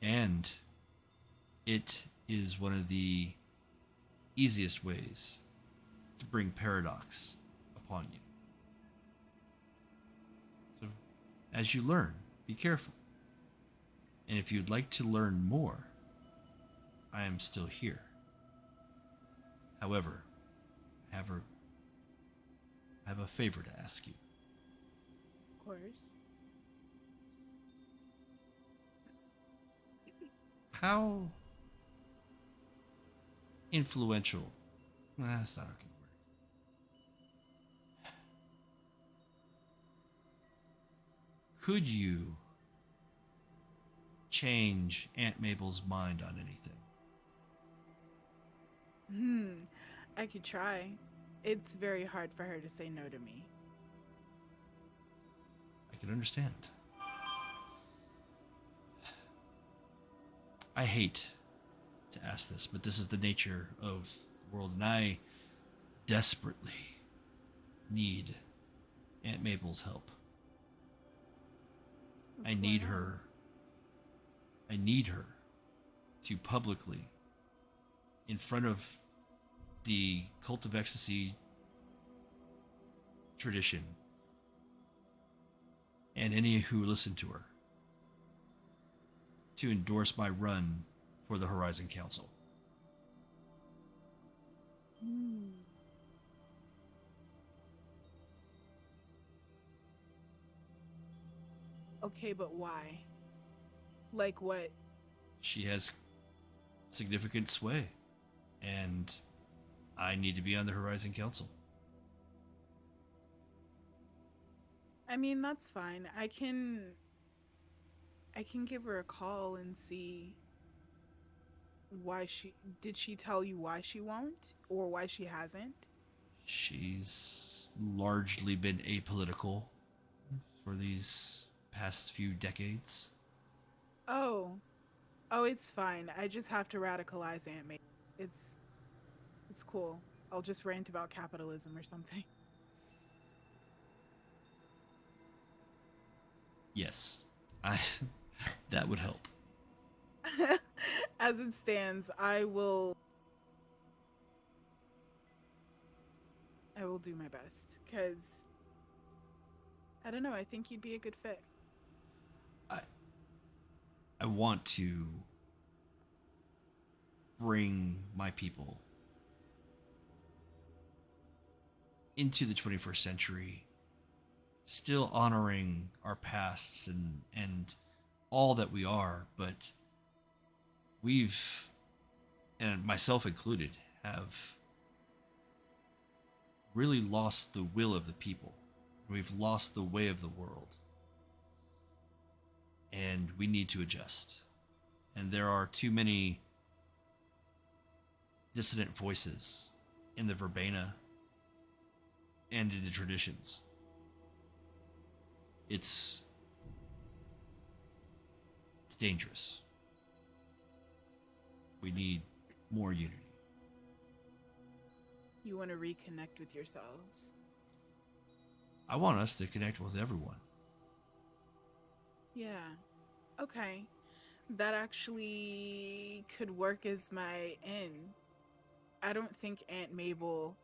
And it is one of the easiest ways to bring paradox upon you. So, as you learn, be careful. And if you'd like to learn more, I am still here. However, I have a favor to ask you. Of course. How influential? That's not a good word. Could you change Aunt Mabel's mind on anything? I could try. It's very hard for her to say no to me. I can understand. I hate to ask this, but this is the nature of the world, and I desperately need Aunt Mabel's help. I need her to publicly, in front of the Cult of Ecstasy tradition and any who listen to her, to endorse my run for the Horizon Council. Okay, but why? Like what? She has significant sway, and I need to be on the Horizon Council. I mean, that's fine. I can give her a call and see why did she tell you why she won't or why she hasn't? She's largely been apolitical for these past few decades. Oh, it's fine. I just have to radicalize Aunt May. It's cool. I'll just rant about capitalism or something. Yes, that would help. As it stands, I will do my best, because I don't know, I think you'd be a good fit. I want to bring my people into the 21st century, still honoring our pasts and all that we are, but we've, and myself included, have really lost the will of the people. We've lost the way of the world. And we need to adjust. And there are too many dissident voices in the Verbena and in the traditions. It's dangerous. We need more unity. You want to reconnect with yourselves. I want us to connect with everyone. Yeah. Okay. That actually could work as my in. I don't think Aunt Mabel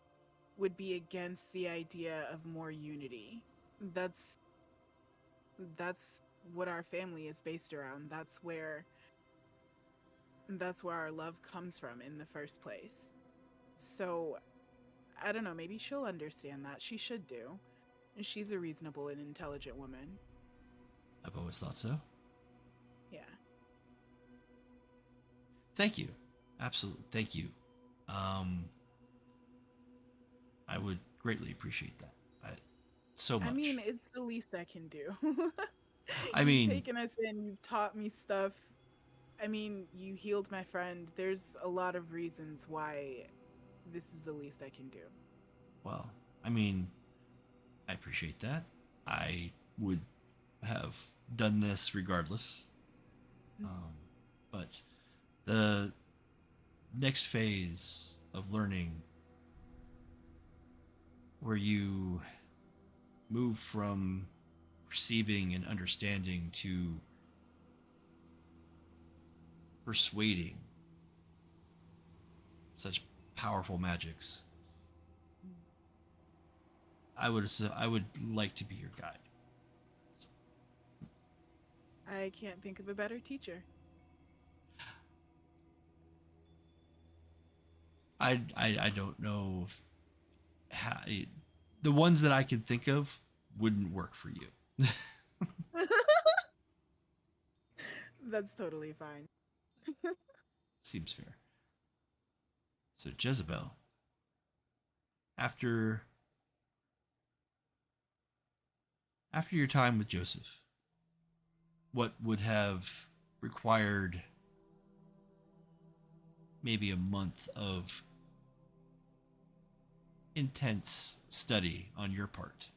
would be against the idea of more unity. That's what our family is based around. That's where our love comes from in the first place. So, I don't know, maybe she'll understand that. She should do. She's a reasonable and intelligent woman. I've always thought so. Yeah. Thank you. Absolutely. Thank you. I would greatly appreciate that. So much. I mean, it's the least I can do. You've taken us in, you've taught me stuff. I mean, you healed my friend. There's a lot of reasons why this is the least I can do. Well, I appreciate that. I would have done this regardless. But the next phase of learning where you move from perceiving and understanding to persuading such powerful magics. I would like to be your guide. I can't think of a better teacher. I don't know if how, the ones that I can think of wouldn't work for you. That's totally fine. Seems fair. So Jezebel, after your time with Joseph, what would have required maybe a month of intense study on your part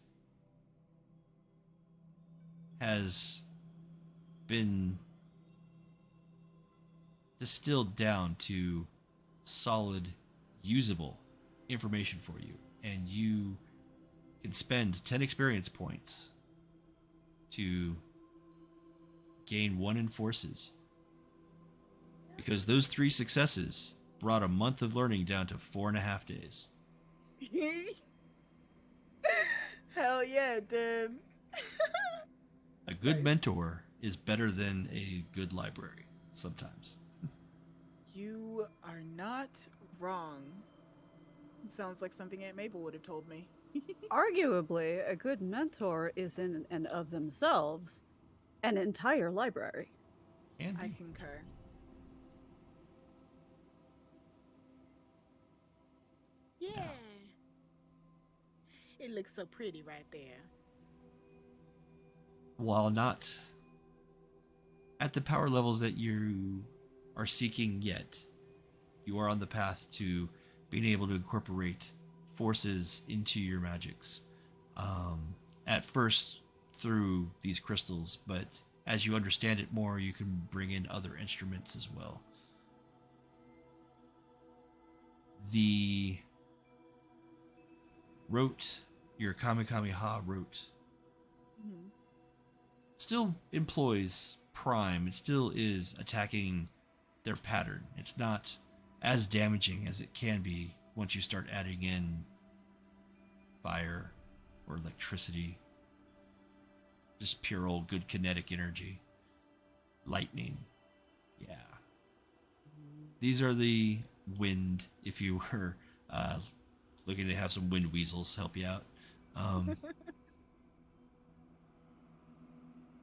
has been distilled down to solid, usable information for you, and you can spend 10 experience points to gain 1 in forces, because those 3 successes brought a month of learning down to 4.5 days. Hell yeah, dude. A good mentor is better than a good library sometimes. You are not wrong. It sounds like something Aunt Mabel would have told me. Arguably, a good mentor is in and of themselves an entire library. Can I be. concur. Yeah. It looks so pretty right there. While not at the power levels that you are seeking yet, you are on the path to being able to incorporate forces into your magics. At first through these crystals, but as you understand it more, you can bring in other instruments as well. The rote, your Kamehameha rote, Mm-hmm. still employs prime. It still is attacking their pattern. It's not as damaging as it can be once you start adding in fire or electricity. Just pure old good kinetic energy. Lightning. Yeah. These are the wind, if you were looking to have some wind weasels help you out.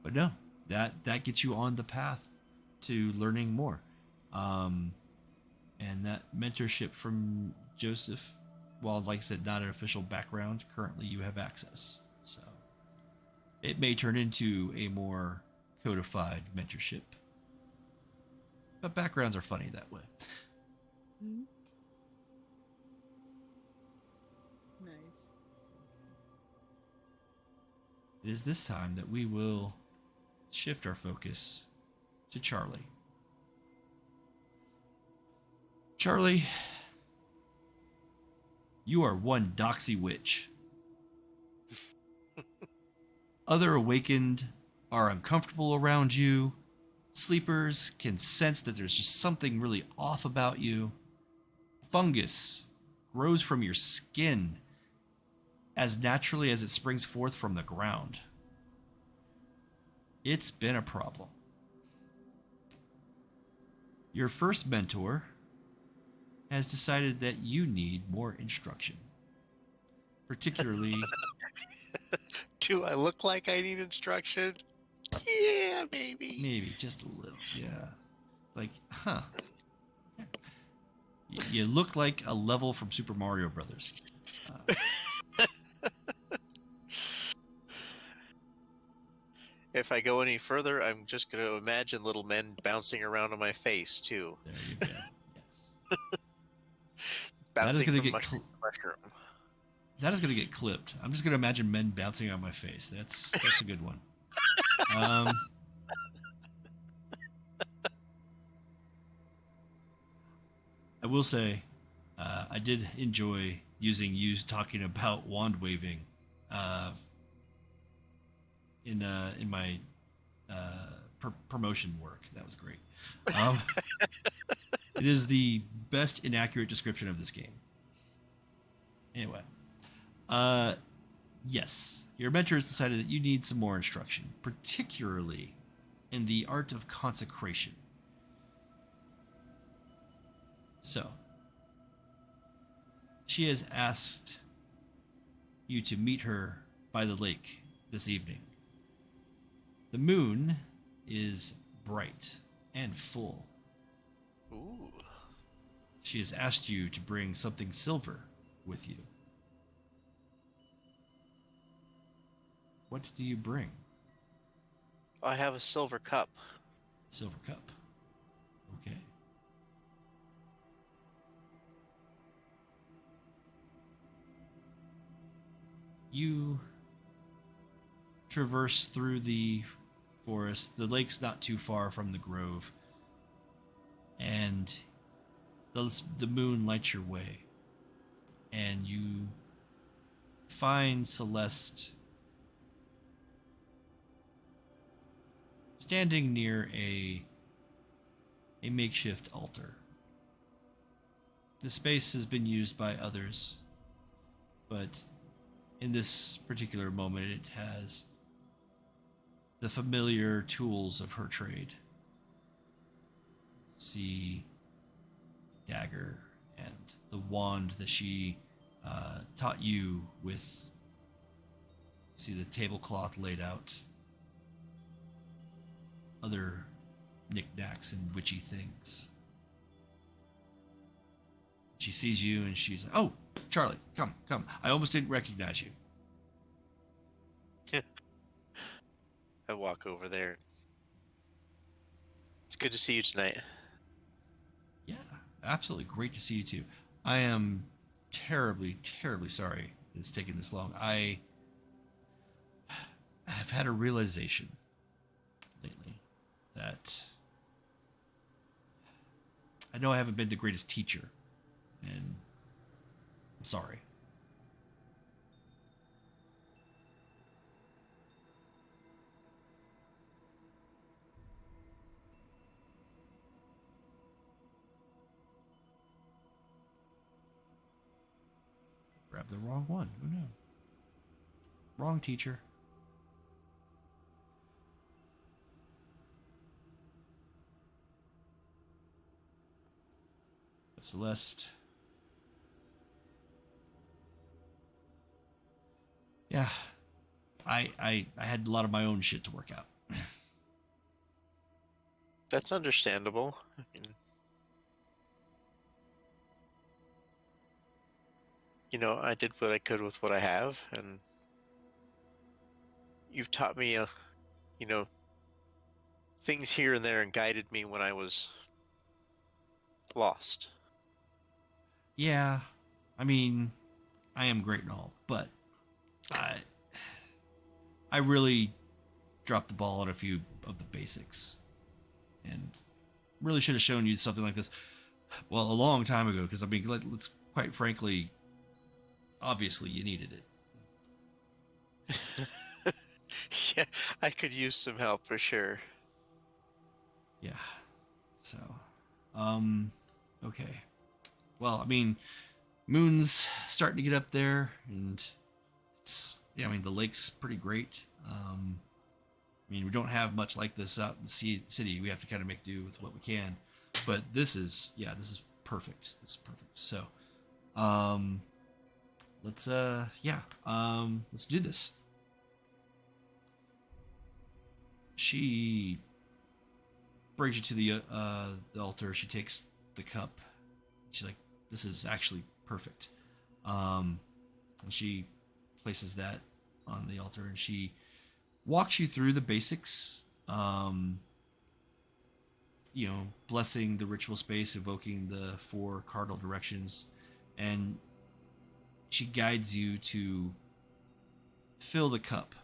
But no, that gets you on the path to learning more. And that mentorship from Joseph, while, like I said, not an official background, currently you have access. So it may turn into a more codified mentorship. But backgrounds are funny that way. Mm-hmm. Nice. It is this time that we will shift our focus to Charlie. Charlie, you are one doxy witch. Other awakened are uncomfortable around you. Sleepers can sense that there's just something really off about you. Fungus grows from your skin as naturally as it springs forth from the ground. It's been a problem. Your first mentor has decided that you need more instruction. Particularly... Do I look like I need instruction? Yeah, maybe. Maybe, just a little, yeah. Like, huh. You look like a level from Super Mario Brothers. If I go any further, I'm just going to imagine little men bouncing around on my face, too. There you go, yes. Bouncing gonna from get mushroom to mushroom. That is going to get clipped. I'm just going to imagine men bouncing on my face. That's a good one. I will say, I did enjoy using you talking about wand waving in my promotion work. That was great. It is the best inaccurate description of this game. Anyway, yes, your mentor has decided that you need some more instruction, particularly in the art of consecration. So, she has asked you to meet her by the lake this evening. The moon is bright and full. Ooh. She has asked you to bring something silver with you. What do you bring? I have a silver cup. Silver cup. Okay. You traverse through the forest. The lake's not too far from the grove. And the moon lights your way. And you find Celeste standing near a makeshift altar. The space has been used by others, but in this particular moment it has the familiar tools of her trade. See dagger and the wand that she taught you with. See the tablecloth laid out. Other knickknacks and witchy things. She sees you and she's like, "Oh, Charlie, come. I almost didn't recognize you." I walk over there. It's good to see you tonight. Yeah, absolutely great to see you too. I am terribly, terribly sorry it's taken this long. I have had a realization lately that I know I haven't been the greatest teacher, and I'm sorry. Grab the wrong one. Who knew? Wrong teacher. Celeste. Yeah. I had a lot of my own shit to work out. That's understandable. I mean, I did what I could with what I have, and you've taught me, things here and there and guided me when I was lost. Yeah. I mean, I am great and all, but I really dropped the ball on a few of the basics, and really should have shown you something like this, well, a long time ago, because I mean, let's quite frankly, obviously you needed it. Yeah, I could use some help for sure. Yeah. So, okay. Well, I mean, moon's starting to get up there, and I mean, the lake's pretty great. I mean, we don't have much like this out in the city. We have to kind of make do with what we can. But this is perfect. This is perfect. So, let's do this. She brings you to the altar. She takes the cup. She's like, "This is actually perfect." And she places that on the altar, and she walks you through the basics. Blessing the ritual space, evoking the 4 cardinal directions, and she guides you to fill the cup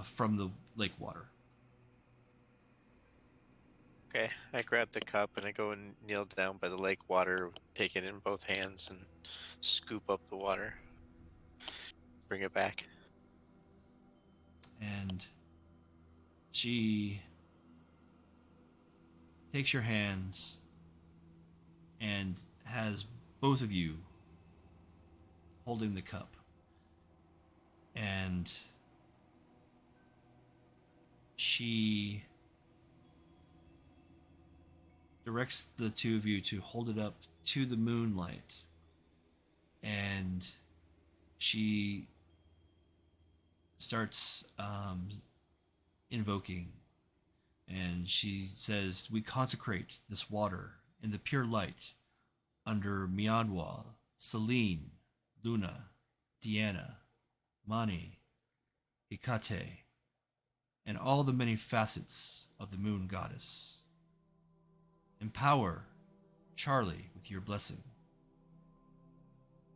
from the lake water. Okay, I grab the cup and I go and kneel down by the lake water, take it in both hands and scoop up the water. Bring it back. And she takes your hands and has both of you holding the cup. And she directs the two of you to hold it up to the moonlight. And she starts invoking. And she says, "We consecrate this water in the pure light under Miadwa, Selene, Luna, Diana, Mani, Hecate, and all the many facets of the moon goddess. Empower Charlie with your blessing,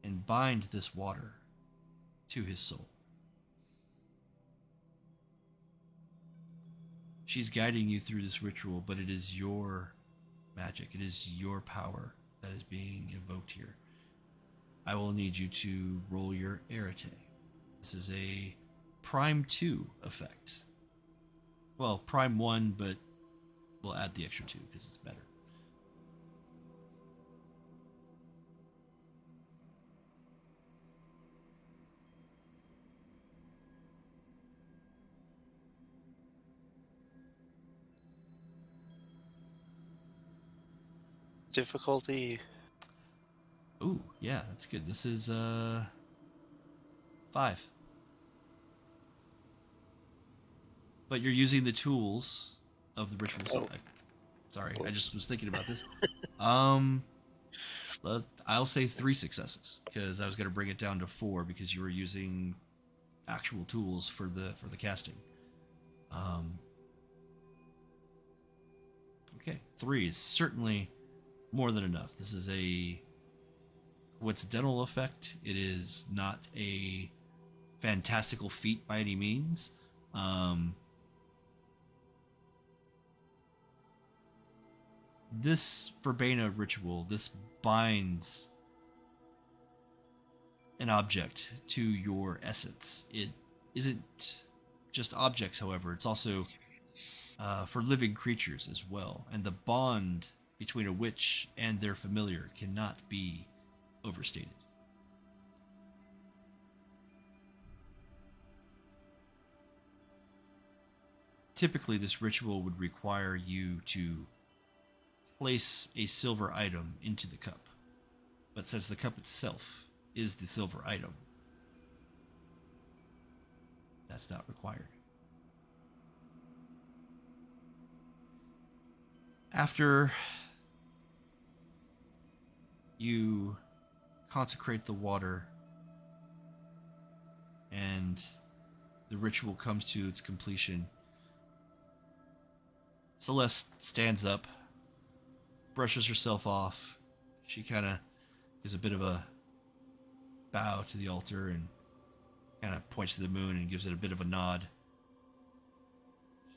and bind this water to his soul." She's guiding you through this ritual, but it is your magic, it is your power that is being invoked here. I will need you to roll your arete. This is a Prime 2 effect. Well, Prime 1, but we'll add the extra 2 because it's better. Difficulty. Ooh, yeah, that's good. This is 5. But you're using the tools of the ritual. Oh. Sorry, I Oops. just was thinking about this. I'll say 3 successes because I was going to bring it down to 4 because you were using actual tools for the casting. Okay, 3 is certainly more than enough. This is a coincidental effect. It is not a fantastical feat by any means. This Verbena ritual, this binds an object to your essence. It isn't just objects, however. It's also for living creatures as well. And the bond between a witch and their familiar cannot be overstated. Typically, this ritual would require you to place a silver item into the cup. But since the cup itself is the silver item, that's not required. After you consecrate the water and the ritual comes to its completion, Celeste stands up, brushes herself off. She kind of gives a bit of a bow to the altar and kind of points to the moon and gives it a bit of a nod.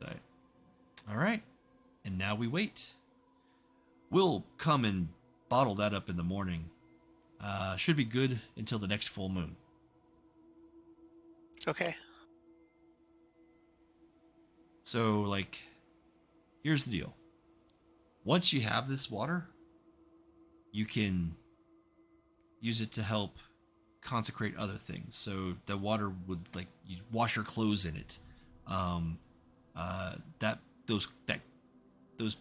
So, all right, and now we wait. We'll come and bottle that up in the morning. Should be good until the next full moon. Okay. So, here's the deal. Once you have this water, you can use it to help consecrate other things. So the water would, you wash your clothes in it. Those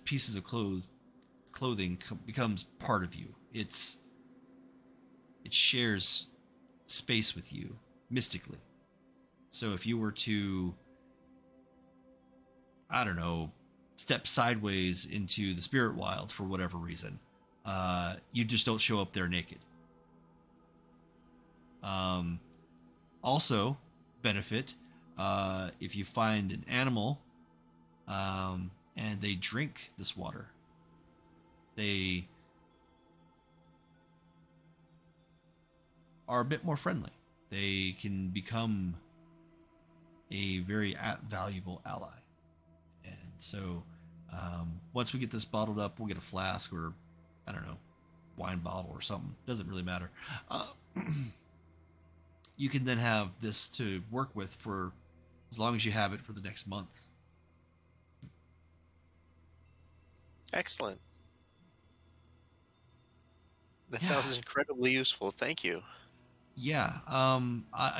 pieces of clothing becomes part of you. It shares space with you mystically. So if you were to, I don't know, step sideways into the spirit wilds for whatever reason, you just don't show up there naked. Also, benefit, if you find an animal and they drink this water, they are a bit more friendly. They can become a very valuable ally. And so Once we get this bottled up, we'll get a flask or, I don't know, wine bottle or something. Doesn't really matter. You can then have this to work with for as long as you have it for the next month. Excellent. That Yeah. sounds incredibly useful. Thank you. Yeah. I'm a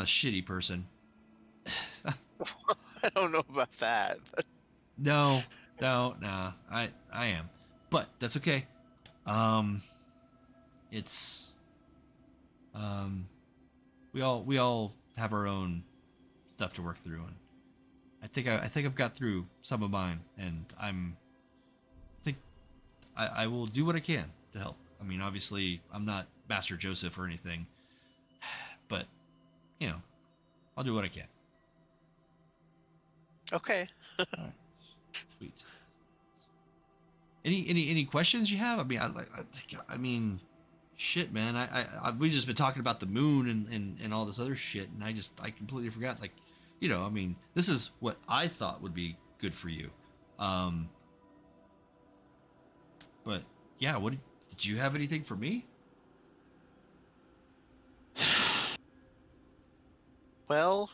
shitty person. I don't know about that, but No, nah. I am, but that's okay. It's we all have our own stuff to work through, and I think I've got through some of mine, and I think I will do what I can to help. I mean, obviously, I'm not Master Joseph or anything, but I'll do what I can. okay. All right. Sweet. Any questions you have? I mean, shit, man. We just been talking about the moon and all this other shit, and I completely forgot. Like, I mean, this is what I thought would be good for you. But yeah, did you have anything for me? Well,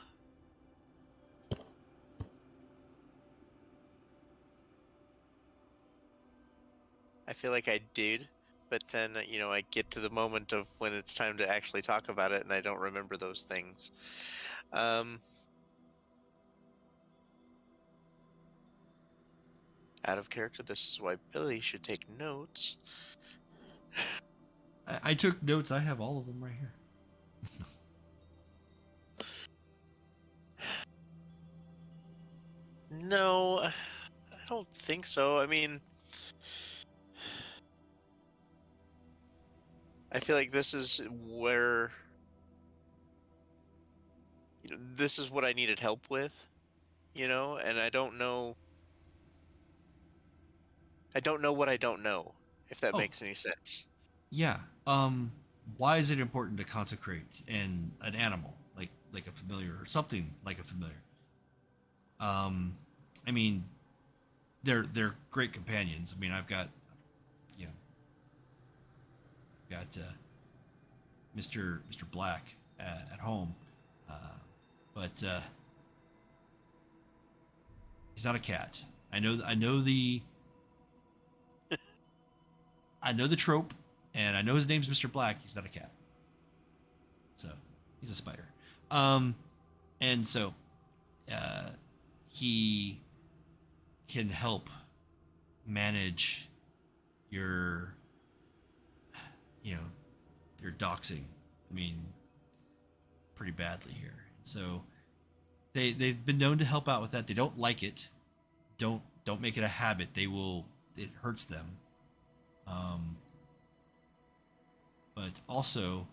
I feel like I did, but then, I get to the moment of when it's time to actually talk about it, and I don't remember those things. Out of character, this is why Billie should take notes. I took notes. I have all of them right here. No, I don't think so. I mean, I feel like this is where, this is what I needed help with, and I don't know what I don't know, if that Oh. makes any sense. Yeah. Why is it important to consecrate an animal like a familiar or something like a familiar? I mean, they're great companions. I mean, I've got Mr. Black at home, but he's not a cat. I know the I know the trope, and I know his name's Mr. Black. He's not a cat, so he's a spider. And so he can help manage your your doxing. I mean, pretty badly here. So they've been known to help out with that. They don't like it. Don't make it a habit. It hurts them. But also,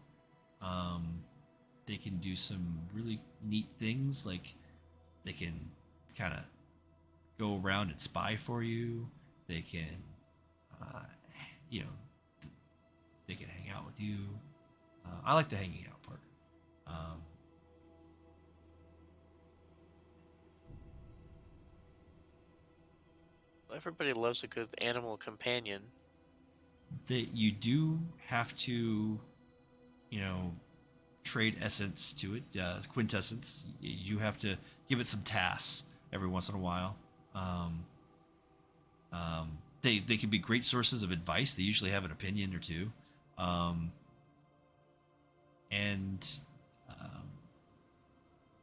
they can do some really neat things, like they can kind of go around and spy for you. They can, they can hang out with you. I like the hanging out part. Everybody loves a good animal companion. That you do have to, trade essence to it, quintessence. You have to give it some tasks every once in a while. They can be great sources of advice. They usually have an opinion or two,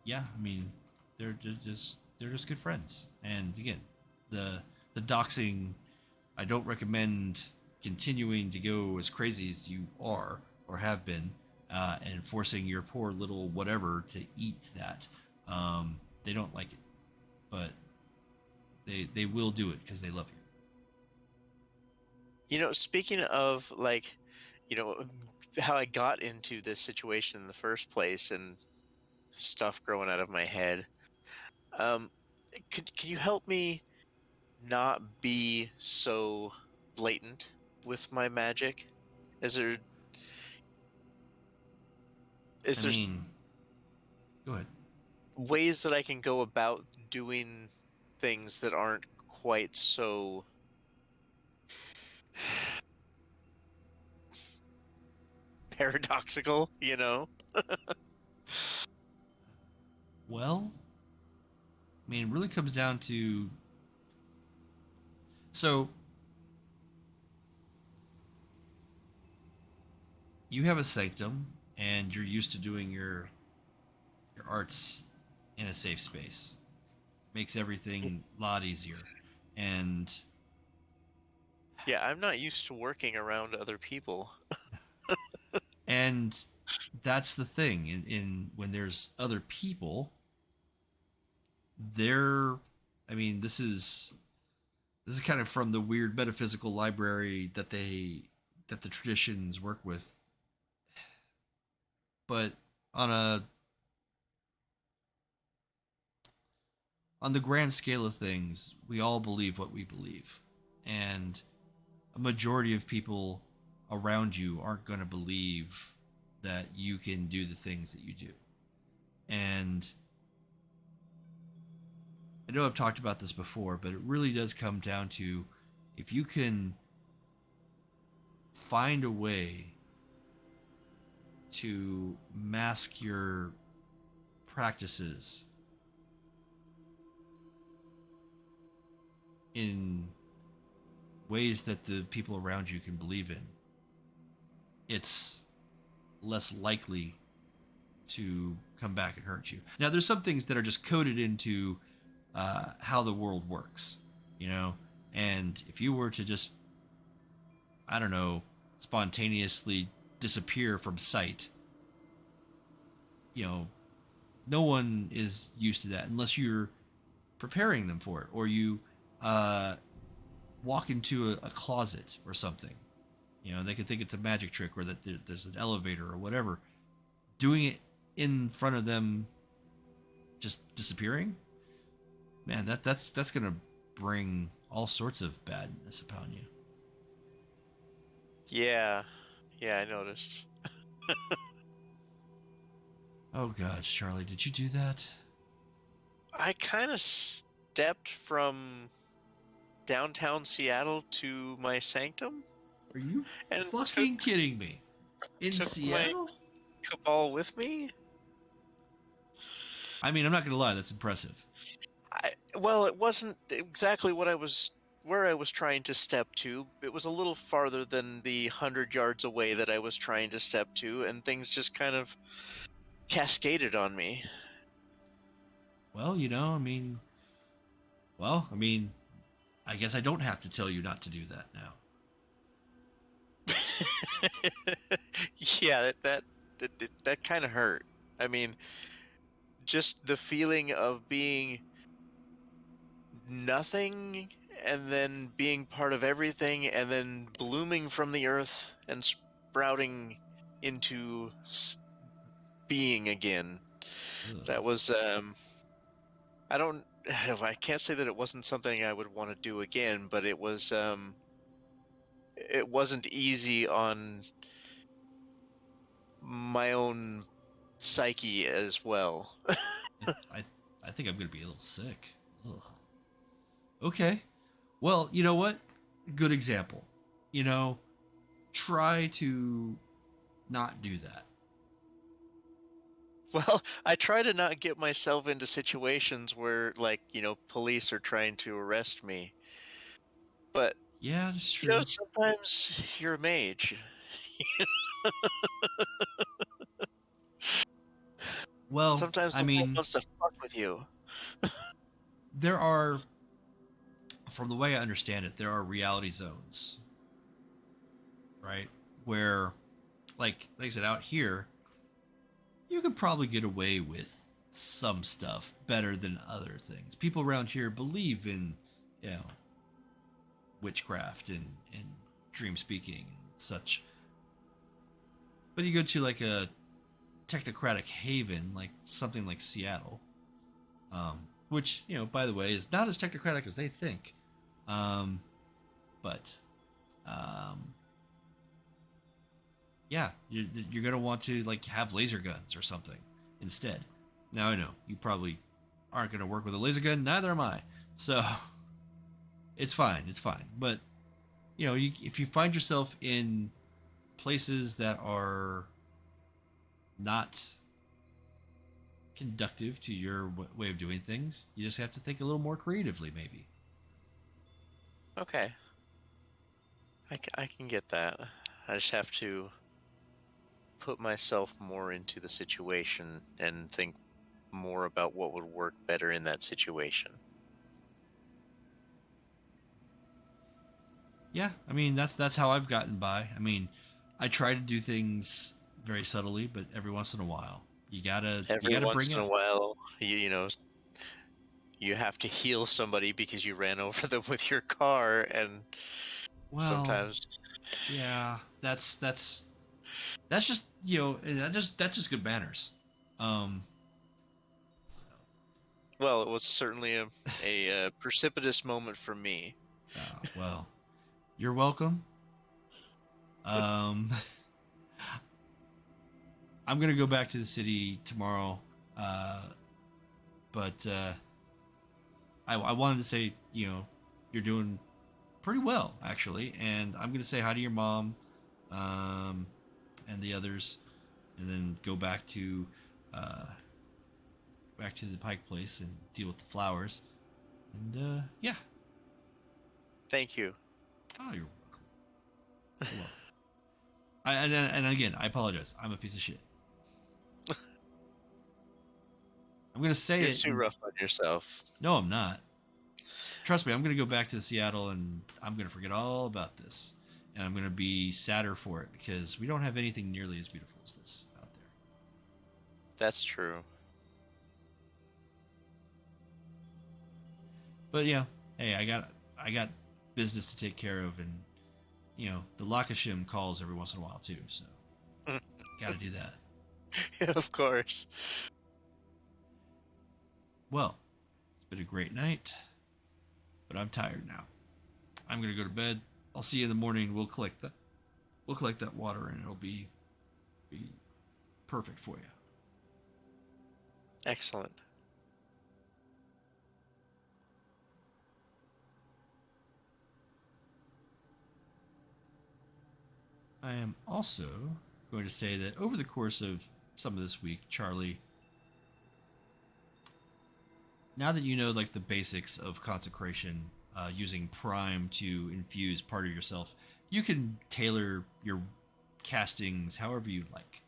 yeah, I mean, they're just good friends. And again, the doxing, I don't recommend continuing to go as crazy as you are or have been, and forcing your poor little whatever to eat that. They don't like it, but they will do it because they love you. Speaking of, like, how I got into this situation in the first place and stuff growing out of my head, can you help me not be so blatant with my magic? Is there Go ahead. ways that I can go about doing things that aren't quite so paradoxical, you know? Well, I mean, it really comes down to, so you have a sanctum and you're used to doing your arts in a safe space. Makes everything a lot easier. And Yeah, I'm not used to working around other people. and that's the thing. In when there's other people, they're, I mean, this is kind of from the weird metaphysical library that the traditions work with. But on a on the grand scale of things, we all believe what we believe. And a majority of people around you aren't going to believe that you can do the things that you do. And I know I've talked about this before, but it really does come down to if you can find a way to mask your practices in ways that the people around you can believe in, it's less likely to come back and hurt you. Now, there's some things that are just coded into how the world works, you know? And if you were to just, I don't know, spontaneously disappear from sight, you know, no one is used to that unless you're preparing them for it, or you walk into a closet or something. You know, they could think it's a magic trick, or that there's an elevator or whatever. Doing it in front of them, just disappearing, man, that's gonna bring all sorts of badness upon you. Yeah, I noticed. Oh God, Charlie, did you do that? I kind of stepped from downtown Seattle to my sanctum. Are you and fucking kidding me? In took Seattle? my cabal with me? I mean, I'm not gonna lie, that's impressive. Well, it wasn't exactly where I was trying to step to. It was a little farther than the 100 yards away that I was trying to step to, and things just kind of cascaded on me. Well, you know, I mean, I guess I don't have to tell you not to do that now. Yeah, that kind of hurt. I mean, just the feeling of being nothing and then being part of everything and then blooming from the earth and sprouting into being again. Ugh. That was I can't say that it wasn't something I would want to do again, but it was it wasn't easy on my own psyche as well. I think I'm gonna be a little sick. Ugh. Okay. Well, you know what? Good example. You know, try to not do that. Well, I try to not get myself into situations where, like, you know, police are trying to arrest me. But, Yeah, that's you true. know, sometimes you're a mage. Well, Sometimes I the world mean, wants to fuck with you. there are, from the way I understand it, there are reality zones, right? Where, like I said, out here, you could probably get away with some stuff better than other things. People around here believe in, you know, witchcraft and dream speaking and such. But you go to like a technocratic haven, like something like Seattle, which, you know, by the way, is not as technocratic as they think. But yeah, you're gonna want to like have laser guns or something instead. Now I know you probably aren't gonna work with a laser gun. Neither am I. So it's fine. It's fine. But if you find yourself in places that are not conductive to your way of doing things, you just have to think a little more creatively, maybe. Okay. I can get that. I just have to put myself more into the situation and think more about what would work better in that situation. Yeah, I mean that's how I've gotten by. I mean, I try to do things very subtly, but every once in a while, you gotta Once bring in it. a while, you have to heal somebody because you ran over them with your car, and Well, sometimes yeah, that's just that's just good manners. So, well, it was certainly a precipitous moment for me. well, you're welcome. Um, I'm gonna go back to the city tomorrow, but I wanted to say you're doing pretty well actually, and I'm gonna say hi to your mom, and the others, and then go back to the Pike place and deal with the flowers, and yeah. Thank you. Oh, you're welcome. You're welcome. And again, I apologize. I'm a piece of shit. I'm gonna say You're it. too rough on yourself. No, I'm not. Trust me, I'm gonna go back to Seattle and I'm gonna forget all about this, and I'm gonna be sadder for it because we don't have anything nearly as beautiful as this out there. That's true. But yeah, hey, I got business to take care of, and the Lakashim calls every once in a while too, so got to do that. Of course. Well, it's been a great night, but I'm tired now. I'm gonna go to bed. I'll see you in the morning. We'll collect that water, and it'll be perfect for you. Excellent. I am also going to say that over the course of some of this week, Charlie, now that you know like the basics of consecration, using prime to infuse part of yourself, you can tailor your castings however you like.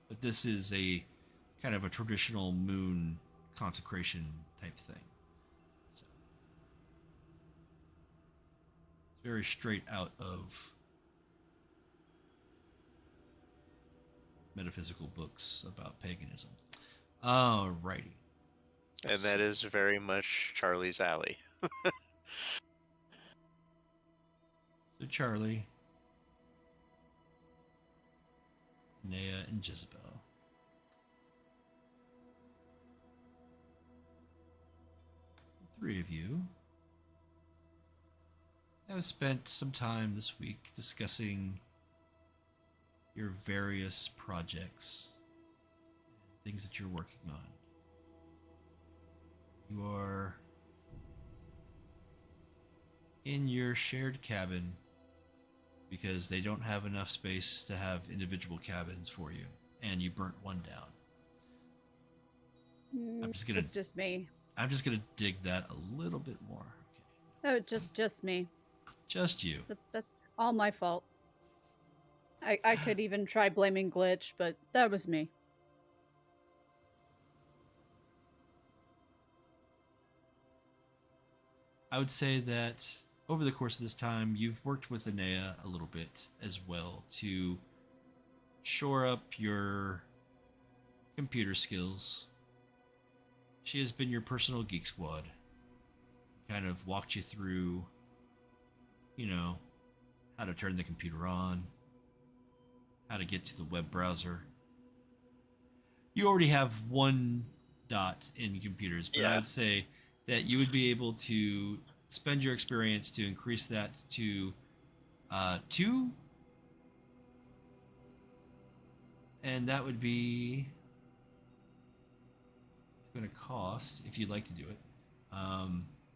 But this is a kind of a traditional moon consecration type thing. So it's very straight out of metaphysical books about paganism. Alrighty. And that is very much Charlie's alley. So Charlie, Inea, and Jezebel. The three of you have spent some time this week discussing your various projects, things that you're working on. You are in your shared cabin because they don't have enough space to have individual cabins for you, and you burnt one down. It's just me. I'm just gonna dig that a little bit more. Oh, just me. Just you. That's all my fault. I could even try blaming Glitch, but that was me. I would say that over the course of this time, you've worked with Inea a little bit as well to shore up your computer skills. She has been your personal geek squad. Kind of walked you through, how to turn the computer on, how to get to the web browser. You already have one dot in computers, but I would say that you would be able to spend your experience to increase that to 2, and that would be, it's going to cost, if you'd like to do it,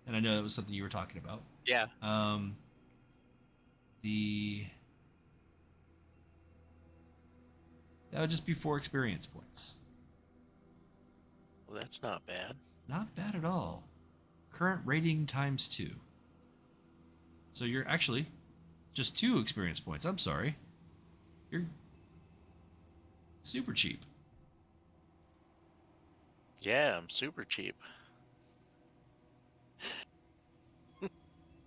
and I know that was something you were talking about. Yeah. That would just be 4 experience points. Well, that's not bad. Not bad at all. Current rating times 2. So you're actually just 2 experience points. I'm sorry. You're super cheap. Yeah, I'm super cheap.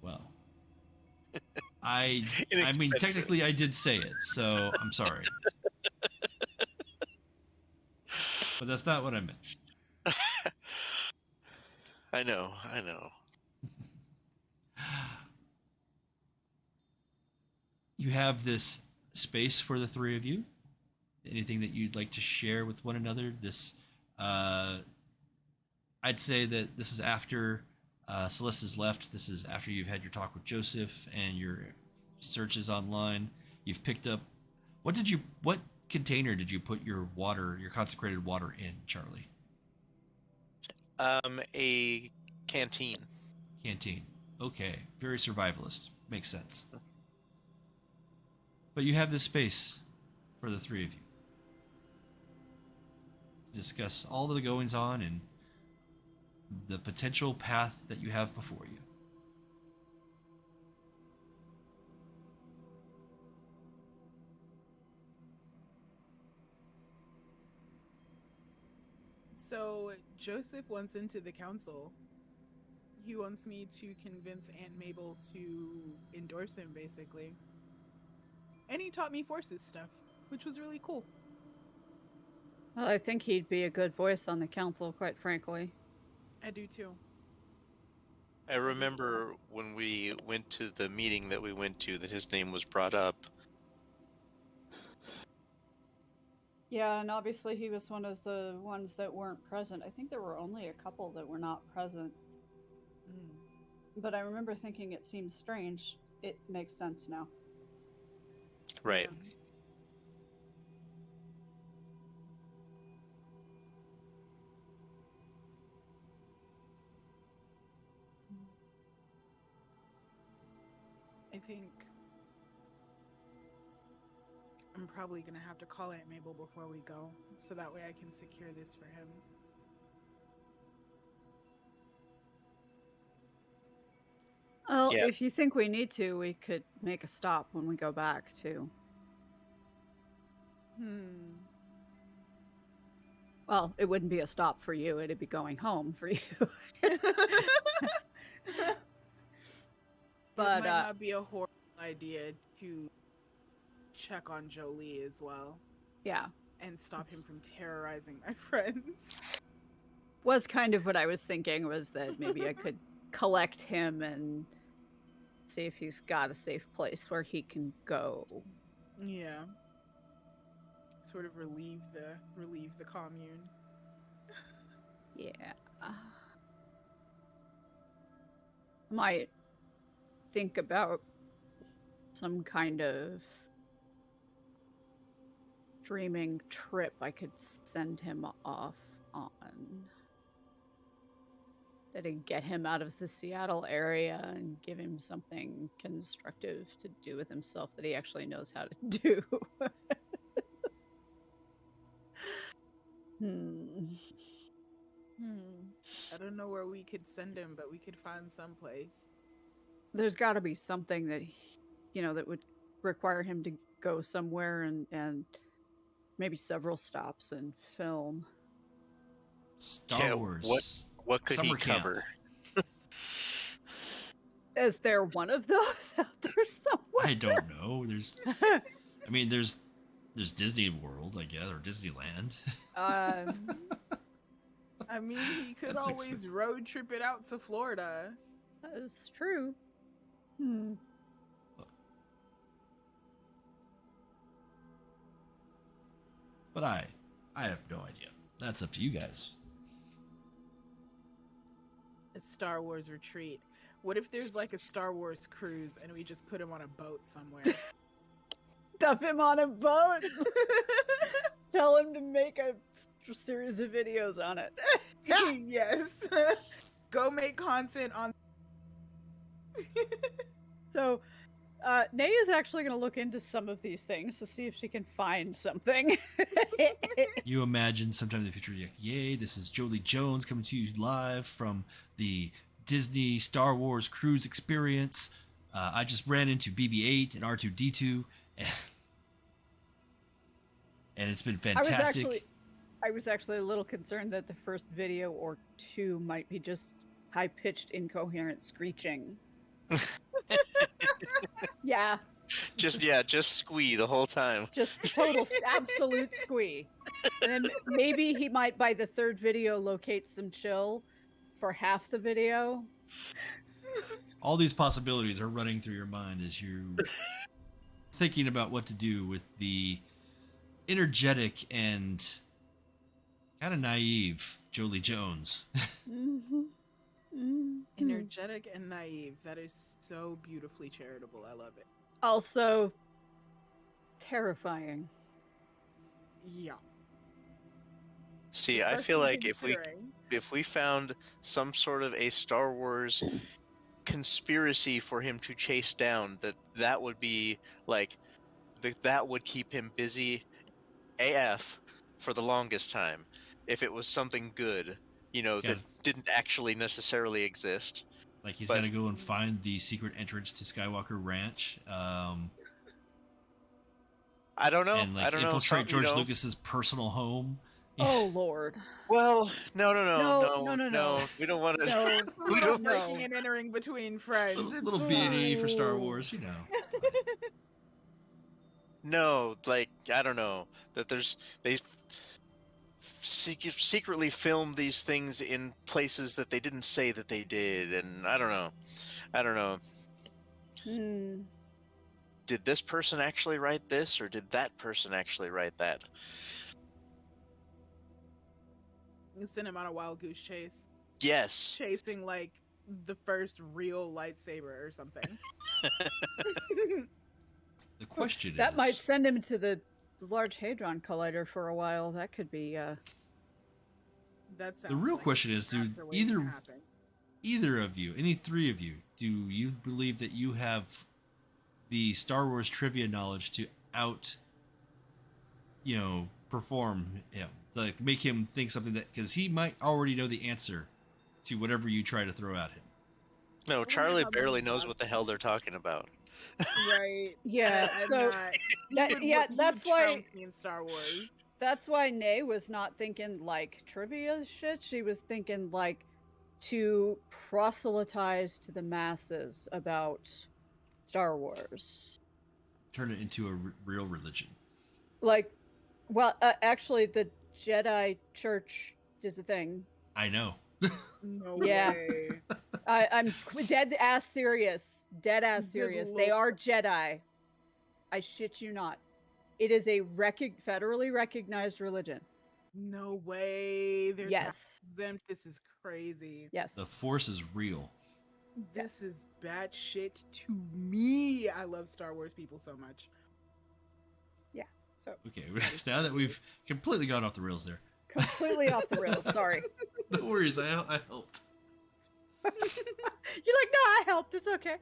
Well, I mean, Inexpensive. technically I did say it, so I'm sorry. But that's not what I meant. I know. You have this space for the 3 of you. Anything that you'd like to share with one another? I'd say that this is after Celeste's left. This is after you've had your talk with Joseph and your searches online. You've picked up. What container did you put your consecrated water in, Charlie? A canteen. Canteen. Okay. Very survivalist. Makes sense. But you have this space for the 3 of you to discuss all of the goings on and the potential path that you have before you. So Joseph wants into the council. He wants me to convince Aunt Mabel to endorse him, basically. And he taught me forces stuff, which was really cool. Well, I think he'd be a good voice on the council, quite frankly. I do too. I remember when we went to the meeting that we went to that his name was brought up. Yeah, and obviously he was one of the ones that weren't present. I think there were only a couple that were not present. But I remember thinking it seems strange. It makes sense now. Right. I think I'm probably going to have to call Aunt Mabel before we go, so that way I can secure this for him. Well, Yeah. if you think we need to, we could make a stop when we go back, too. Well, it wouldn't be a stop for you. It'd be going home for you. But it might not be a horrible idea to check on Jolie as well. Yeah. And stop him from terrorizing my friends. Was kind of what I was thinking, was that maybe I could collect him and see if he's got a safe place where he can go. Yeah. Sort of relieve the commune. Yeah. Might think about some kind of dreaming trip I could send him off on. That'd get him out of the Seattle area and give him something constructive to do with himself that he actually knows how to do. I don't know where we could send him, but we could find some place. There's got to be something that, that would require him to go somewhere and maybe several stops and film. Star Wars. What could Summer he camp. cover? Is there one of those out there somewhere? I don't know. There's Disney World, I guess, or Disneyland. I mean, he could That's always expensive. road trip it out to Florida. That is true. But I have no idea. That's up to you guys. A Star Wars retreat. What if there's like a Star Wars cruise and we just put him on a boat somewhere? Stuff him on a boat. Tell him to make a series of videos on it. Yes. Go make content on So, Nea is actually going to look into some of these things to see if she can find something. You imagine sometime in the future, you're like, yay, this is Jolie Jones coming to you live from the Disney Star Wars cruise experience. I just ran into BB-8 and R2-D2, and it's been fantastic. I was actually a little concerned that the first video or two might be just high-pitched, incoherent screeching. Yeah. Just squee the whole time. Just total absolute squee. And then maybe he might, by the third video, locate some chill for half the video. All these possibilities are running through your mind as you're thinking about what to do with the energetic and kind of naive Jolie Jones. Mm-hmm. Mm-hmm. Energetic and naive. That is so beautifully charitable. I love it. Also, terrifying. Yeah. See, I feel like if we found some sort of a Star Wars conspiracy for him to chase down, that would be like that would keep him busy AF for the longest time. If it was something good, that didn't actually necessarily exist. Like he's got to go and find the secret entrance to Skywalker Ranch. I don't know. And infiltrate George Lucas's personal home. Oh Lord. Well, no. We don't want to. No, we don't. Breaking and entering between friends. A little B&E for Star Wars, No, like I don't know that they secretly filmed these things in places that they didn't say that they did, and I don't know. Did this person actually write this, or did that person actually write that? You send him on a wild goose chase. Yes. Chasing like the first real lightsaber or something. The question that might send him to the Large Hadron Collider for a while. That could be. That sounds the real like question is, do either of you, any three of you, do you believe that you have the Star Wars trivia knowledge to perform him, like make him think something because he might already know the answer to whatever you try to throw at him? No, Charlie barely knows what the hell they're talking about. Right. Yeah. That's why in Star Wars. That's why Ney was not thinking like trivia shit. She was thinking like to proselytize to the masses about Star Wars. Turn it into a real religion. Like, actually, the Jedi Church is a thing. I know. No way. I'm dead ass serious. Dead ass serious. They are Jedi. I shit you not. It is a federally recognized religion. No way. They're yes. Exempt. This is crazy. Yes. The Force is real. This is bad shit to me. I love Star Wars people so much. Yeah. So okay, now that we've completely gone off the rails there. Completely off the rails. Sorry. No worries. I helped. You're like, no, I helped. It's okay.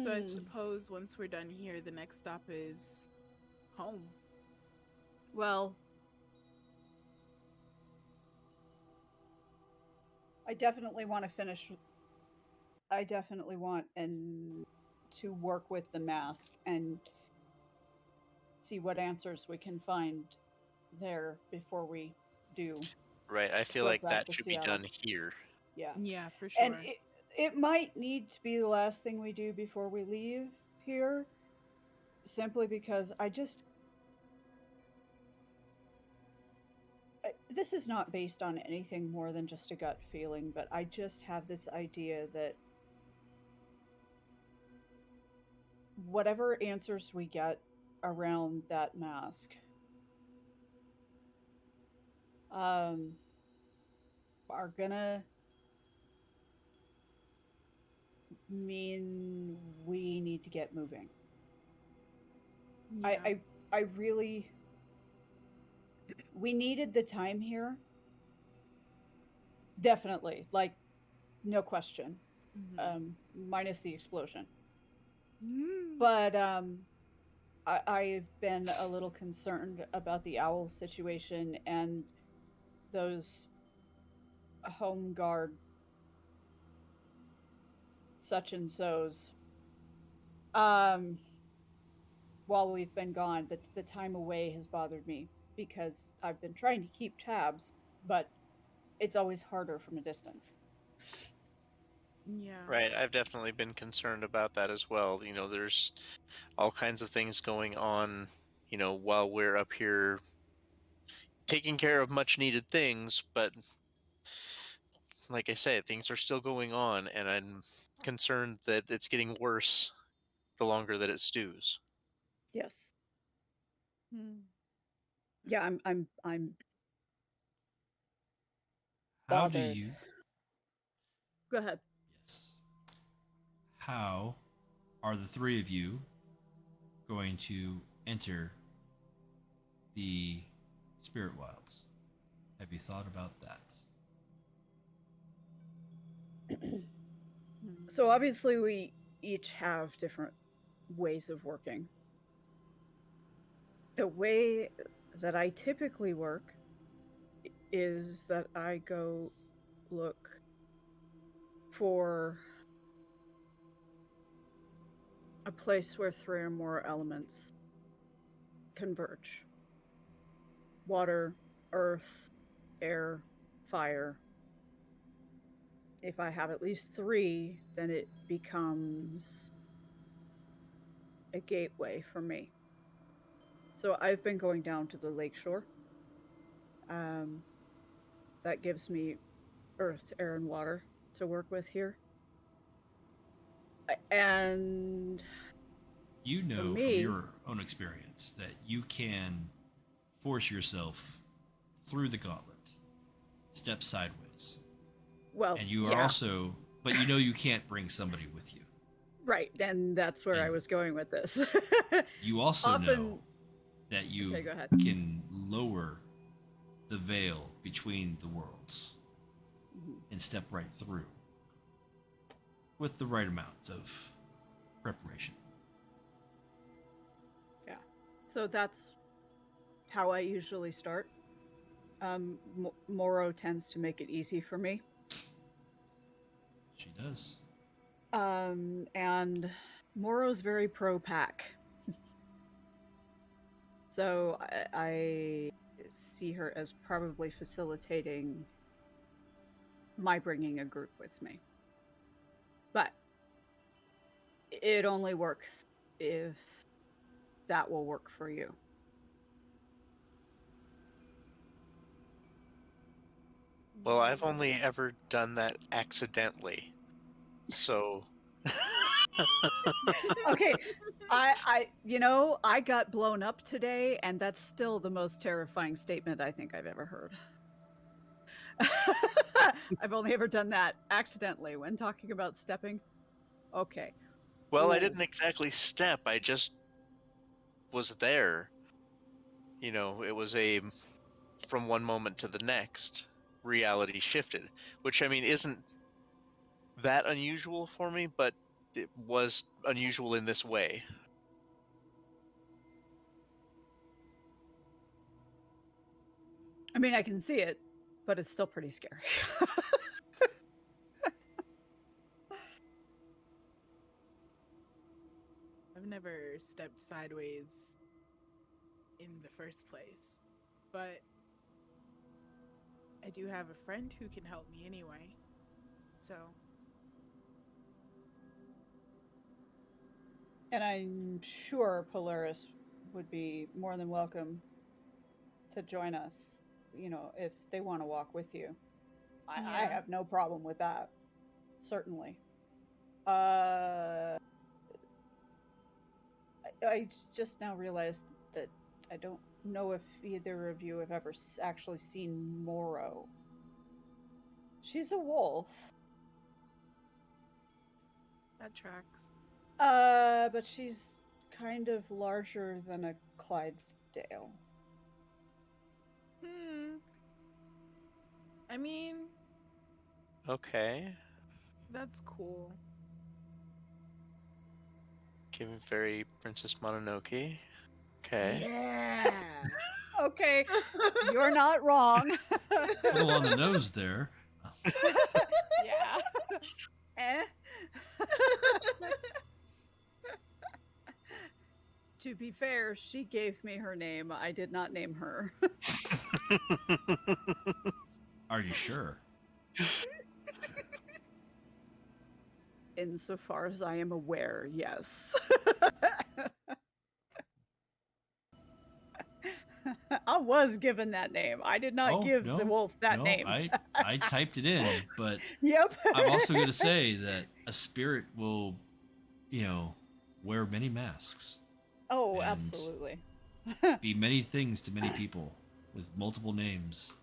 So I suppose once we're done here, the next stop is home. Well, I definitely want to finish. I definitely want to work with the mask and see what answers we can find there before we do. Right, I feel like that should be done here. Yeah. Yeah, for sure. And it might need to be the last thing we do before we leave here, simply because this is not based on anything more than just a gut feeling, but I just have this idea that whatever answers we get around that mask are gonna mean we need to get moving. Yeah. I really we needed the time here. Definitely, like, no question. Minus the explosion. But I've been a little concerned about the owl situation and those home guard such and so's. While we've been gone, the time away has bothered me because I've been trying to keep tabs, but it's always harder from a distance. Yeah. Right. I've definitely been concerned about that as well. You know, there's all kinds of things going on, you know, while we're up here taking care of much needed things, but like I said, things are still going on, and I'm concerned that it's getting worse the longer that it stews. Yes. Hmm. Yeah, I'm How do bothered. you? Go ahead. Yes. How are the three of you going to enter the spirit wilds? Have you thought about that? So obviously we each have different ways of working. The way that I typically work is that I go look for a place where three or more elements converge. Water, earth, air, fire. If I have at least three, then it becomes a gateway for me. So I've been going down to the lakeshore. That gives me earth, air, and water to work with here. And You know from me, your own experience that you can force yourself through the gauntlet, step sideways. well, And you are yeah, also, but you know you can't bring somebody with you. right, and that's where I And was going with this. You also Often- know that you Okay, go ahead. can lower the veil between the worlds and step right through with the right amount of preparation. Yeah. So that's how I usually start. Moro tends to make it easy for me. She does. And Moro's very pro-pack. So I see her as probably facilitating my bringing a group with me. But it only works if that will work for you. Well, I've only ever done that accidentally. So Okay, I got blown up today, and that's still the most terrifying statement I think I've ever heard. I've only ever done that accidentally when talking about stepping. Okay. well, I Ooh. didn't exactly step. I just was there. You know, it was from one moment to the next, reality shifted, which I mean isn't that unusual for me, but it was unusual in this way. I mean, I can see it, but it's still pretty scary. I've never stepped sideways in the first place, but I do have a friend who can help me anyway. So. And I'm sure Polaris would be more than welcome to join us, if they want to walk with you. I Yeah. have no problem with that. Certainly. I just now realized that I don't know if either of you have ever actually seen Moro. She's a wolf. That tracks. But she's kind of larger than a Clydesdale. I mean, Okay. that's cool. Giving very Princess Mononoke. Okay. Yeah. Okay, you're not wrong. A little on the nose there. Yeah. Eh? To be fair, she gave me her name. I did not name her. Are you sure? Insofar as I am aware, yes. I was given that name. I did not give the wolf that name. I typed it in, but Yep. I'm also going to say that a spirit will, wear many masks, Oh, and absolutely. be many things to many people with multiple names.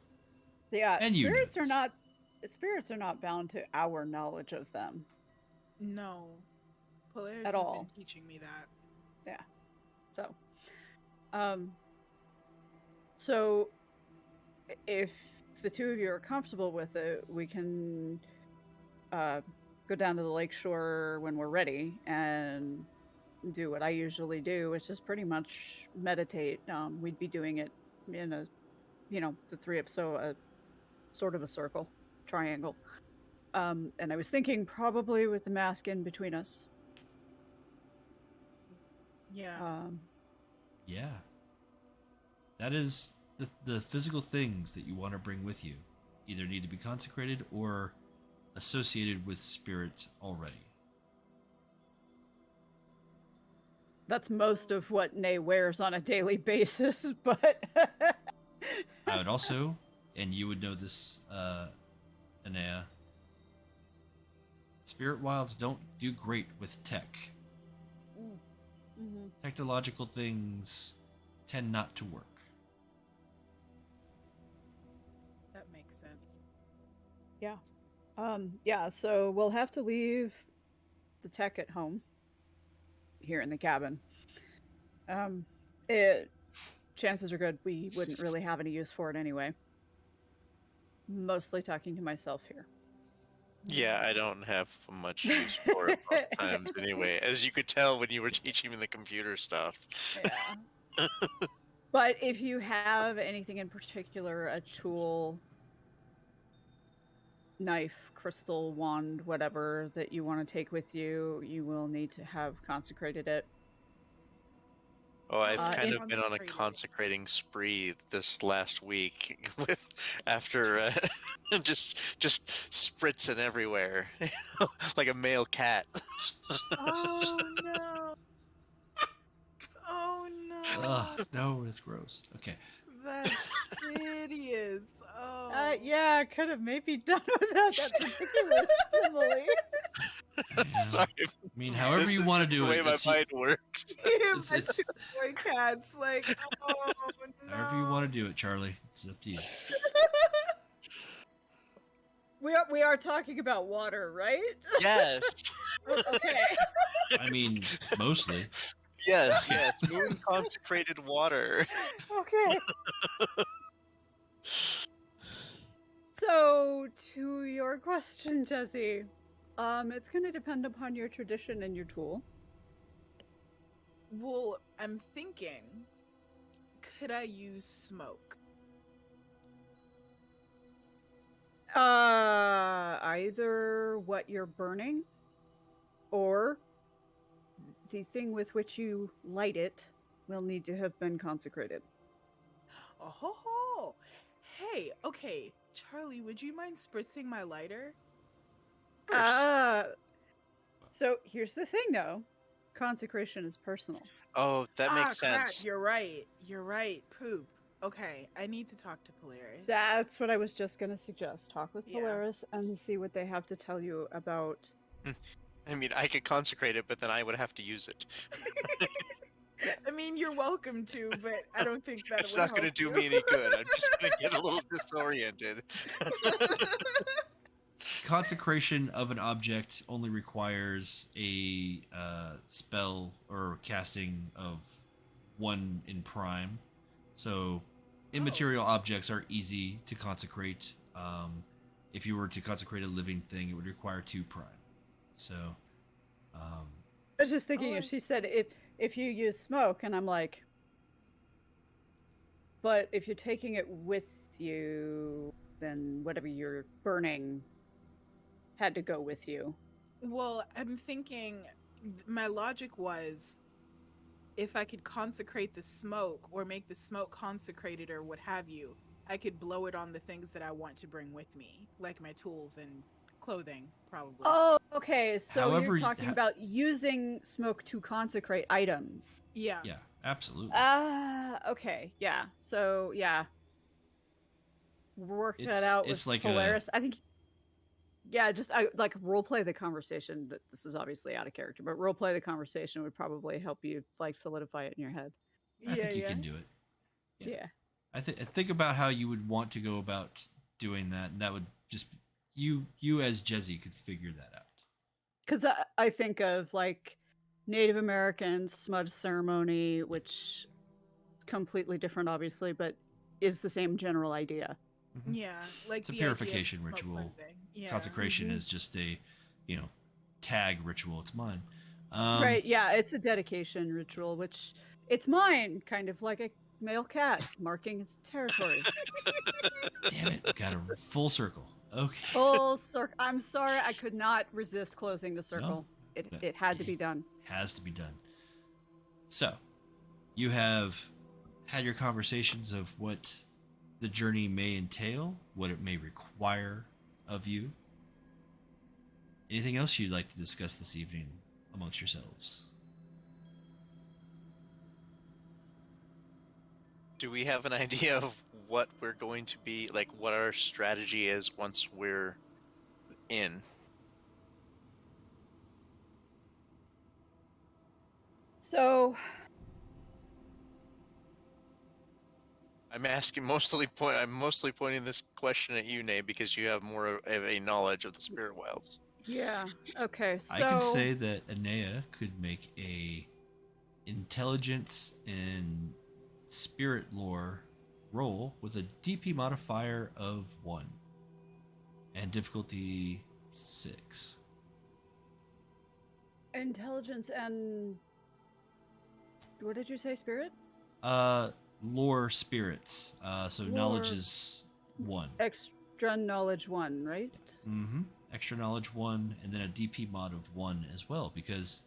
Yeah, And spirits units. spirits are not bound to our knowledge of them. No. Polaris At has all. been teaching me that. Yeah. So if the two of you are comfortable with it, we can go down to the lakeshore when we're ready and do what I usually do, which is pretty much meditate. We'd be doing it in a, the three of a sort of a circle, triangle. And I was thinking probably with the mask in between us. Yeah. Yeah. That is the physical things that you want to bring with you. Either need to be consecrated or associated with spirits already. That's most of what Nay wears on a daily basis, but I would also, and you would know this, Inea, spirit wilds don't do great with tech. Mm-hmm. Technological things tend not to work. That makes sense. Yeah. Yeah, so we'll have to leave the tech at home here in the cabin. Chances are good we wouldn't really have any use for it anyway. Mostly talking to myself here. Yeah, I don't have much use for it most times anyway, as you could tell when you were teaching me the computer stuff. Yeah. But if you have anything in particular, a tool, knife, crystal, wand, whatever that you want to take with you, you will need to have consecrated it. Oh, I've kind of been on a Consecrated. consecrating spree this last week with after just spritzing everywhere like a male cat. Oh no. Oh no. Ugh, no, it's gross. Okay. That's hideous. Oh. Yeah, I could have maybe done without that particular simile. Yeah. Sorry. I mean, however This you is want to just do the way it. my It's, mind works. it's Boy cats, like, oh no. however you want to do it, Charlie. It's up to you. We are talking about water, right? Yes. Okay. I mean, mostly. Yes, moon consecrated water. Okay. So, to your question, Jesse, it's going to depend upon your tradition and your tool. Well, I'm thinking, could I use smoke? Either what you're burning or the thing with which you light it will need to have been consecrated. Oh ho ho! Hey, okay, Charlie, would you mind spritzing my lighter? So here's the thing though. Consecration is personal. Oh, that makes crap, sense. You're right. Poop. Okay, I need to talk to Polaris. That's what I was just going to suggest. Talk with Yeah. Polaris and see what they have to tell you about. I mean, I could consecrate it, but then I would have to use it. I mean, you're welcome to, but I don't think that It's would not going to help do you. me any good. I'm just going to get a little disoriented. Consecration of an object only requires a spell or casting of one in prime. So immaterial objects are easy to consecrate. If you were to consecrate a living thing, it would require 2 prime. So, I was just thinking, if she said if you use smoke, and I'm like, but if you're taking it with you, then whatever you're burning had to go with you. Well, I'm thinking, my logic was, if I could consecrate the smoke or make the smoke consecrated or what have you, I could blow it on the things that I want to bring with me, like my tools and clothing, probably. Oh, okay. So However, you're talking about using smoke to consecrate items. Yeah. Yeah, absolutely. Okay. Yeah. So, yeah. Work that out with like Polaris. I think, yeah, I like role play the conversation. That this is obviously out of character, but role play the conversation would probably help you like solidify it in your head. I think you can do it. Yeah. I think about how you would want to go about doing that, and that would just you as Jezzy could figure that out. Because I think of like Native American smudge ceremony, which is completely different, obviously, but is the same general idea. Mm-hmm. Yeah, like it's a purification ritual. Yeah. Consecration is just a, tag ritual. It's mine. Right. Yeah, it's a dedication ritual, which it's mine, kind of like a male cat marking its territory. Damn it! Got a full circle. Okay. Full circle. I'm sorry, I could not resist closing the circle. No, it had to be done. Has to be done. So, you have had your conversations of what the journey may entail, what it may require of you. Anything else you'd like to discuss this evening amongst yourselves? Do we have an idea of what we're going to be, like what our strategy is once we're in? So I'm mostly pointing this question at you, Nay, because you have more of a knowledge of the spirit wilds. Yeah. Okay. So I can say that Inea could make a intelligence and spirit lore roll with a DP modifier of 1 and difficulty 6. Intelligence and what did you say? Spirit? Lore spirits. So lore... knowledge is 1. Extra knowledge 1, right? Mm-hmm. Extra knowledge 1, and then a DP mod of 1 as well, because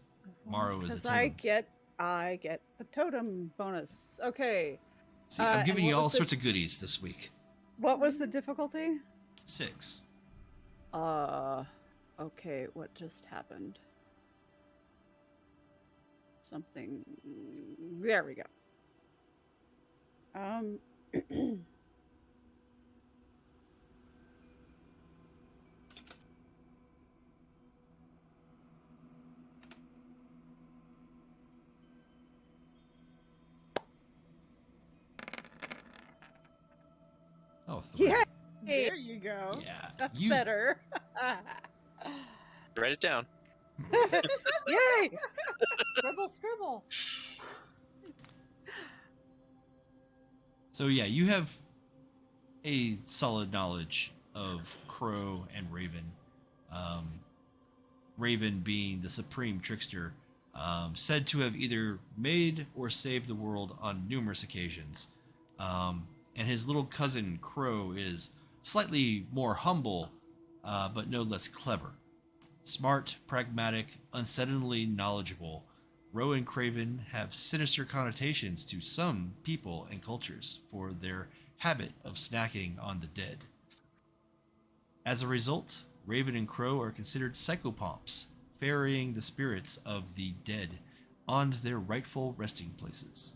Morrow is a totem. I get the totem bonus. Okay. See, I'm giving you all sorts of goodies this week. What was the difficulty? 6. Okay, what just happened? Something. There we go. Oh, 3. Yeah. There you go. Yeah. That's better. Write it down. Yay! Scribble. So yeah, you have a solid knowledge of Crow and Raven. Raven being the supreme trickster, said to have either made or saved the world on numerous occasions. And his little cousin Crow is slightly more humble, but no less clever. Smart, pragmatic, unsettlingly knowledgeable, Roe and Craven have sinister connotations to some people and cultures for their habit of snacking on the dead. As a result, Raven and Crow are considered psychopomps, ferrying the spirits of the dead onto their rightful resting places.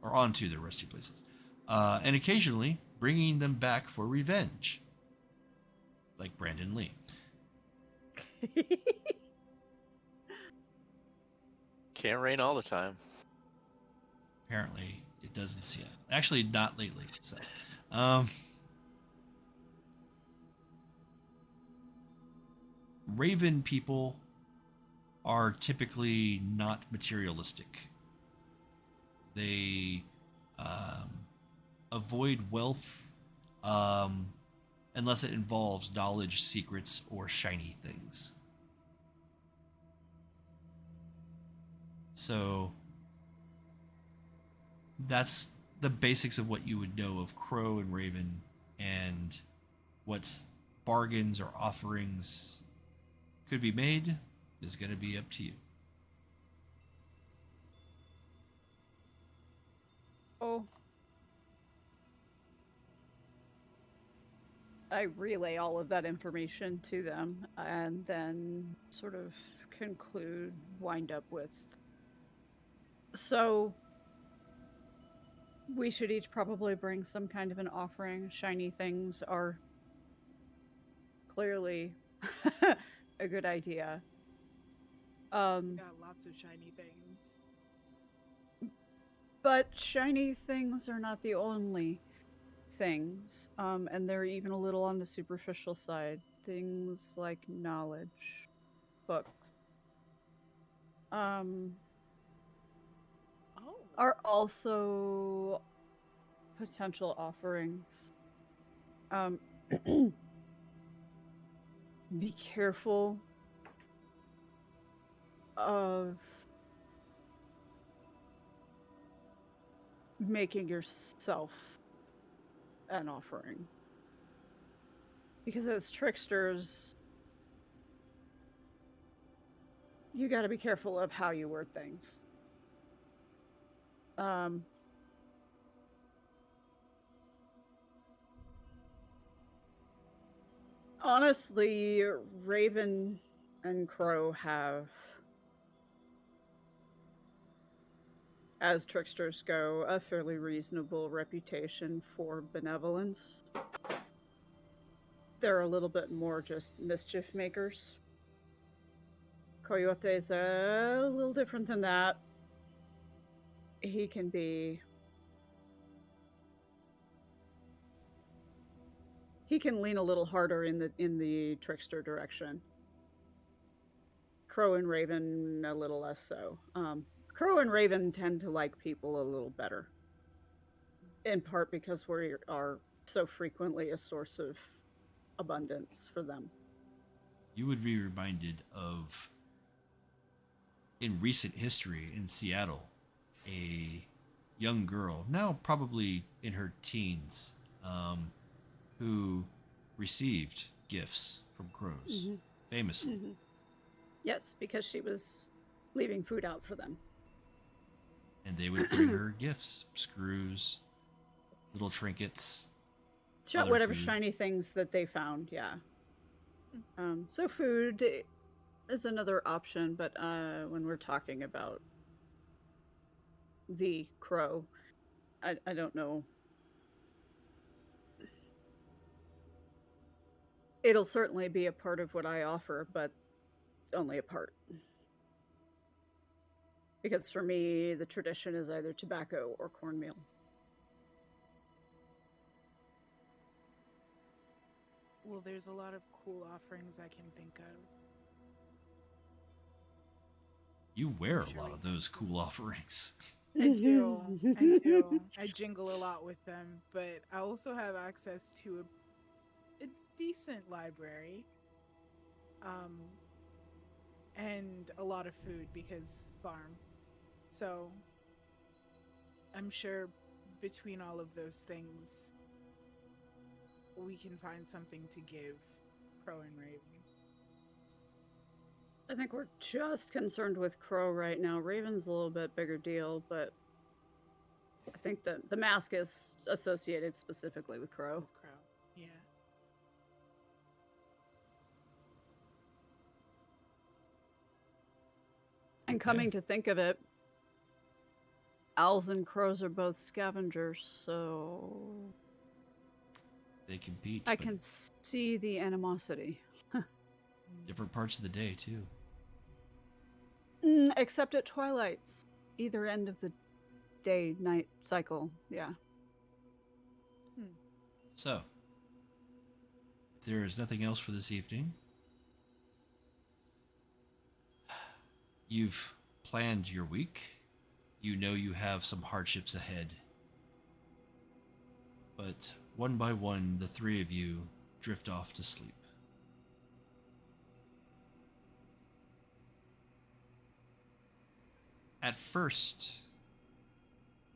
Or onto their resting places. And occasionally bringing them back for revenge. Like Brandon Lee. Can't rain all the time. Apparently, it doesn't seem. Actually, not lately. So, Raven people are typically not materialistic. They avoid wealth unless it involves knowledge, secrets, or shiny things. So that's the basics of what you would know of Crow and Raven, and what bargains or offerings could be made is going to be up to you. Oh. I relay all of that information to them and then sort of wind up with. So, we should each probably bring some kind of an offering. Shiny things are clearly a good idea. Got lots of shiny things. But shiny things are not the only things, and they're even a little on the superficial side. Things like knowledge, books, are also potential offerings. Be careful of making yourself an offering. Because as tricksters, you gotta be careful of how you word things. Honestly, Raven and Crow have, as tricksters go, a fairly reasonable reputation for benevolence. They're a little bit more just mischief makers. Coyote is a little different than that. He can be... He can lean a little harder in the trickster direction. Crow and Raven a little less so. Crow and Raven tend to like people a little better. In part because we are so frequently a source of abundance for them. You would be reminded of, in recent history in Seattle, a young girl, now probably in her teens, who received gifts from crows, famously. Yes, because she was leaving food out for them. And they would bring her gifts, screws, little trinkets. Whatever food. shiny things that they found, yeah. So food is another option, but when we're talking about the crow, I don't know. It'll certainly be a part of what I offer, but only a part. Because for me, the tradition is either tobacco or cornmeal. Well, there's a lot of cool offerings I can think of. You wear a lot of those cool offerings. I do. I do. I jingle a lot with them, but I also have access to a decent library. And a lot of food because farm. So I'm sure between all of those things, we can find something to give Crow and Raven. I think we're just concerned with Crow right now. Raven's a little bit bigger deal, but I think that the mask is associated specifically with Crow. Crow, yeah. And coming to think of it, owls and crows are both scavengers, so They compete. I but can see the animosity. different parts of the day, too. Except at twilights, either end of the day-night cycle, yeah. So, if there is nothing else for this evening, you've planned your week. You know you have some hardships ahead. But one by one, the three of you drift off to sleep. At first,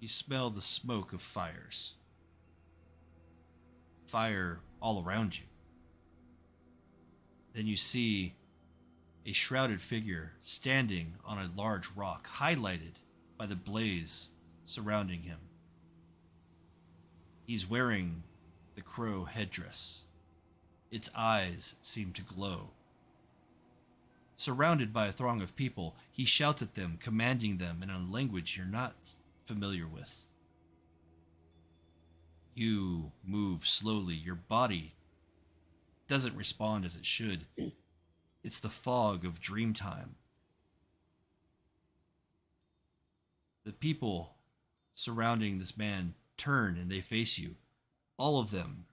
you smell the smoke of fires. Fire all around you. Then you see a shrouded figure standing on a large rock, highlighted by the blaze surrounding him. He's wearing the crow headdress. Its eyes seem to glow. Surrounded by a throng of people, he shouts at them, commanding them in a language you're not familiar with. You move slowly. Your body doesn't respond as it should. It's the fog of dreamtime. The people surrounding this man turn and they face you. All of them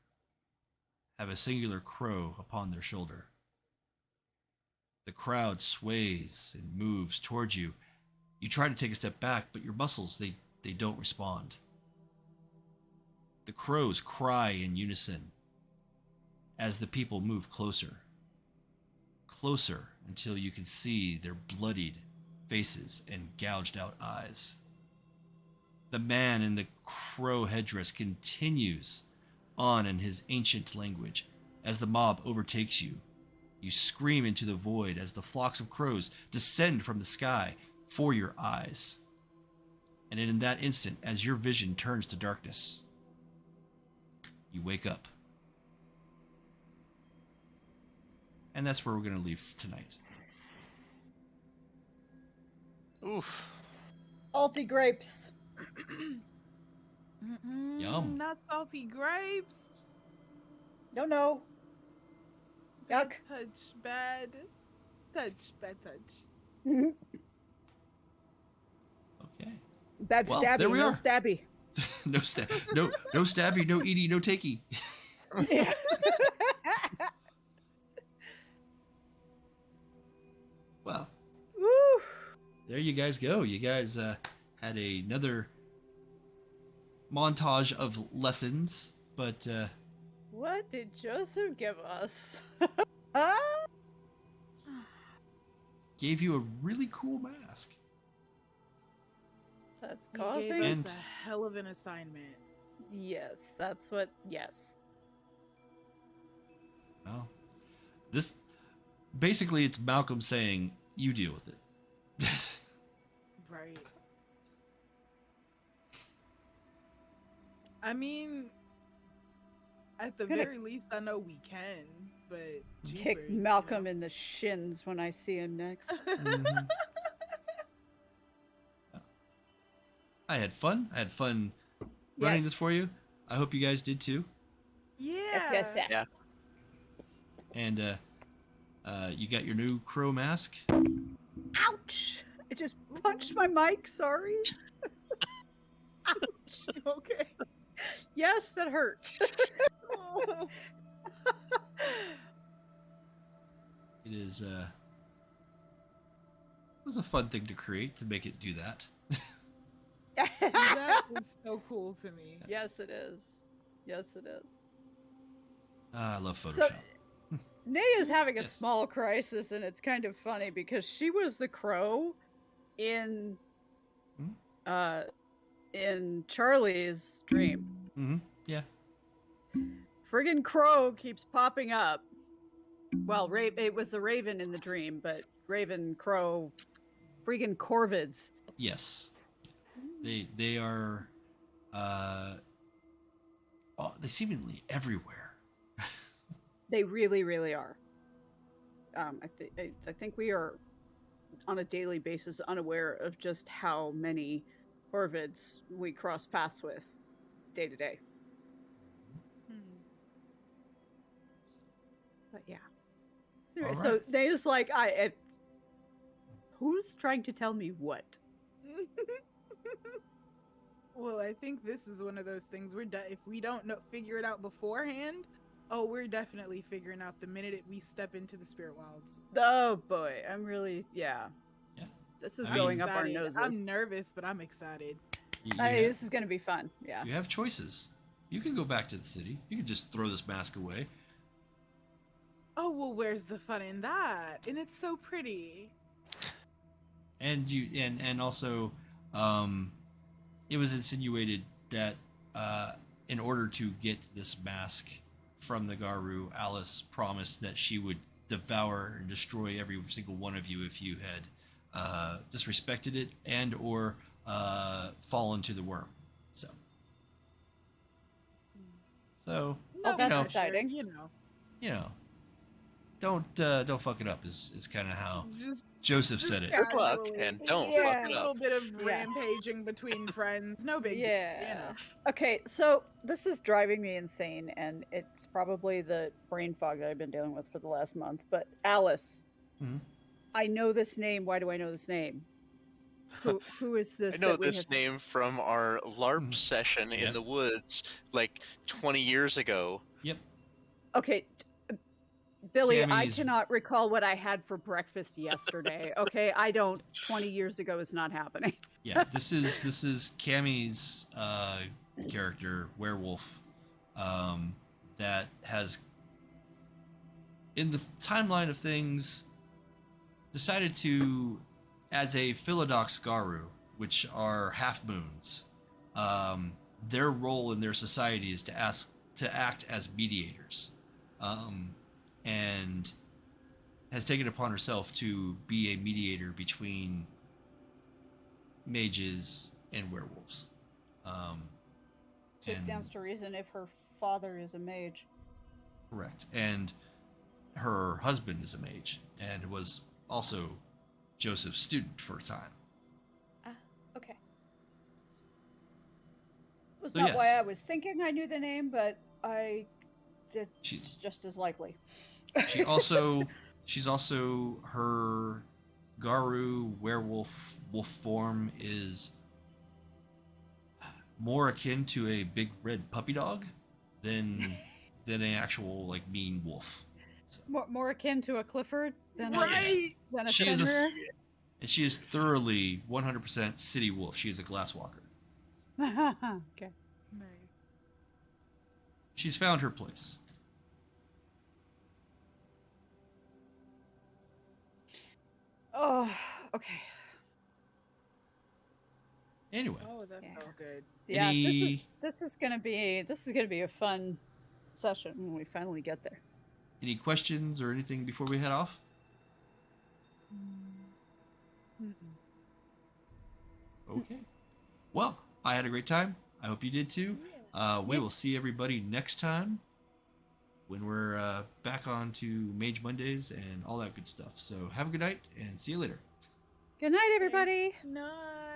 have a singular crow upon their shoulder. The crowd sways and moves towards you. You try to take a step back, but your muscles, they don't respond. The crows cry in unison as the people move closer. Closer until you can see their bloodied faces and gouged out eyes. The man in the crow headdress continues on in his ancient language. As the mob overtakes you, you scream into the void as the flocks of crows descend from the sky for your eyes. And in that instant, as your vision turns to darkness, you wake up. And that's where we're going to leave tonight. Oof. Salty grapes. Yum. Not salty grapes. No. Yuck. Bad touch. Okay. Bad Well, stabby, there we no are. stabby. No stabby, no eaty, no takey. Yeah. Well, Woo. there you guys go. You guys had another montage of lessons, but What did Joseph give us? gave you a really cool mask. That's He causing. gave And- us a hell of an assignment. Yes, that's what. Yes. Well, this basically it's Malcolm saying, "You deal with it." Right. I mean, at the Gonna very least, I know we can, but Kick jeepers, you Malcolm know. in the shins when I see him next. Mhm. I had fun. I had fun running Yes. this for you. I hope you guys did too. Yeah. Yes. Yeah. And you got your new crow mask. Ouch! I just punched my mic. Sorry. Ouch. Okay. Yes, that hurt. Oh. It is. It was a fun thing to create to make it do that. That is so cool to me. Yes, it is. Yes, it is. I love So- Photoshop. Nea's having a Yes. small crisis, and it's kind of funny because she was the crow in Charlie's dream. Mm-hmm. Yeah. Friggin' crow keeps popping up. Well, it was the raven in the dream, but raven, crow, friggin' corvids. Yes. They are. They seemingly everywhere. They really, really are. I think we are on a daily basis unaware of just how many corvids we cross paths with day to day. Hmm. But yeah. Anyway, All so right. they just like who's trying to tell me what? Well, I think this is one of those things if we don't figure it out beforehand, we're definitely figuring out the minute we step into the spirit wilds. Oh boy, I'm really Yeah. This is I'm going up our Excited. noses. I'm nervous, but I'm excited. You Hey, have, this is gonna be fun. Yeah. you have choices. You can go back to the city. You can just throw this mask away. Oh, well, where's the fun in that? And it's so pretty. And also, it was insinuated that in order to get this mask from the Garu, Alice promised that she would devour and destroy every single one of you if you had disrespected it and or fall into the worm. So Oh, that's exciting. You know. Don't fuck it up is kind of how Just Joseph said it. Good luck, casually. and don't Yeah, fuck it a up. little bit of rampaging between friends. No big deal, Yeah. Okay, so this is driving me insane, and it's probably the brain fog that I've been dealing with for the last month. But Alice, Mhm. I know this name. Why do I know this name? Who is this? I know that we this have- name from our LARP session Yep. in the woods like 20 years ago. Yep. Okay, Billie, I Cammy's- cannot recall what I had for breakfast yesterday. Okay, I don't. 20 years ago is not happening. Yeah, this is Cammy's character, werewolf, that has, in the timeline of things, decided to, as a Philodox Garu, which are half moons, their role in their society is to act as mediators, and has taken upon herself to be a mediator between mages and werewolves. She stands to reason if her father is a mage. Correct. And her husband is a mage and was also Joseph's student for a time. Okay. Was So not why yes. I was thinking I knew the name, but it's She's just as likely. she's also her Garu werewolf wolf form is more akin to a big red puppy dog than an actual like mean wolf. So, More akin to a Clifford than Right. than a She is Fenrir. and she is thoroughly 100% city wolf. She is a glass walker. Okay. Nice. She's found her place. Oh, okay. Anyway, Oh, that Yeah. felt good. Yeah, Any- this is gonna be a fun session when we finally get there. any questions or anything before we head off? Mm-mm. Okay. Well, I had a great time. I hope you did too. We will Yes. see everybody next time when we're back on to Mage Mondays and all that good stuff. So have a good night and see you later. Good night, everybody. Nice.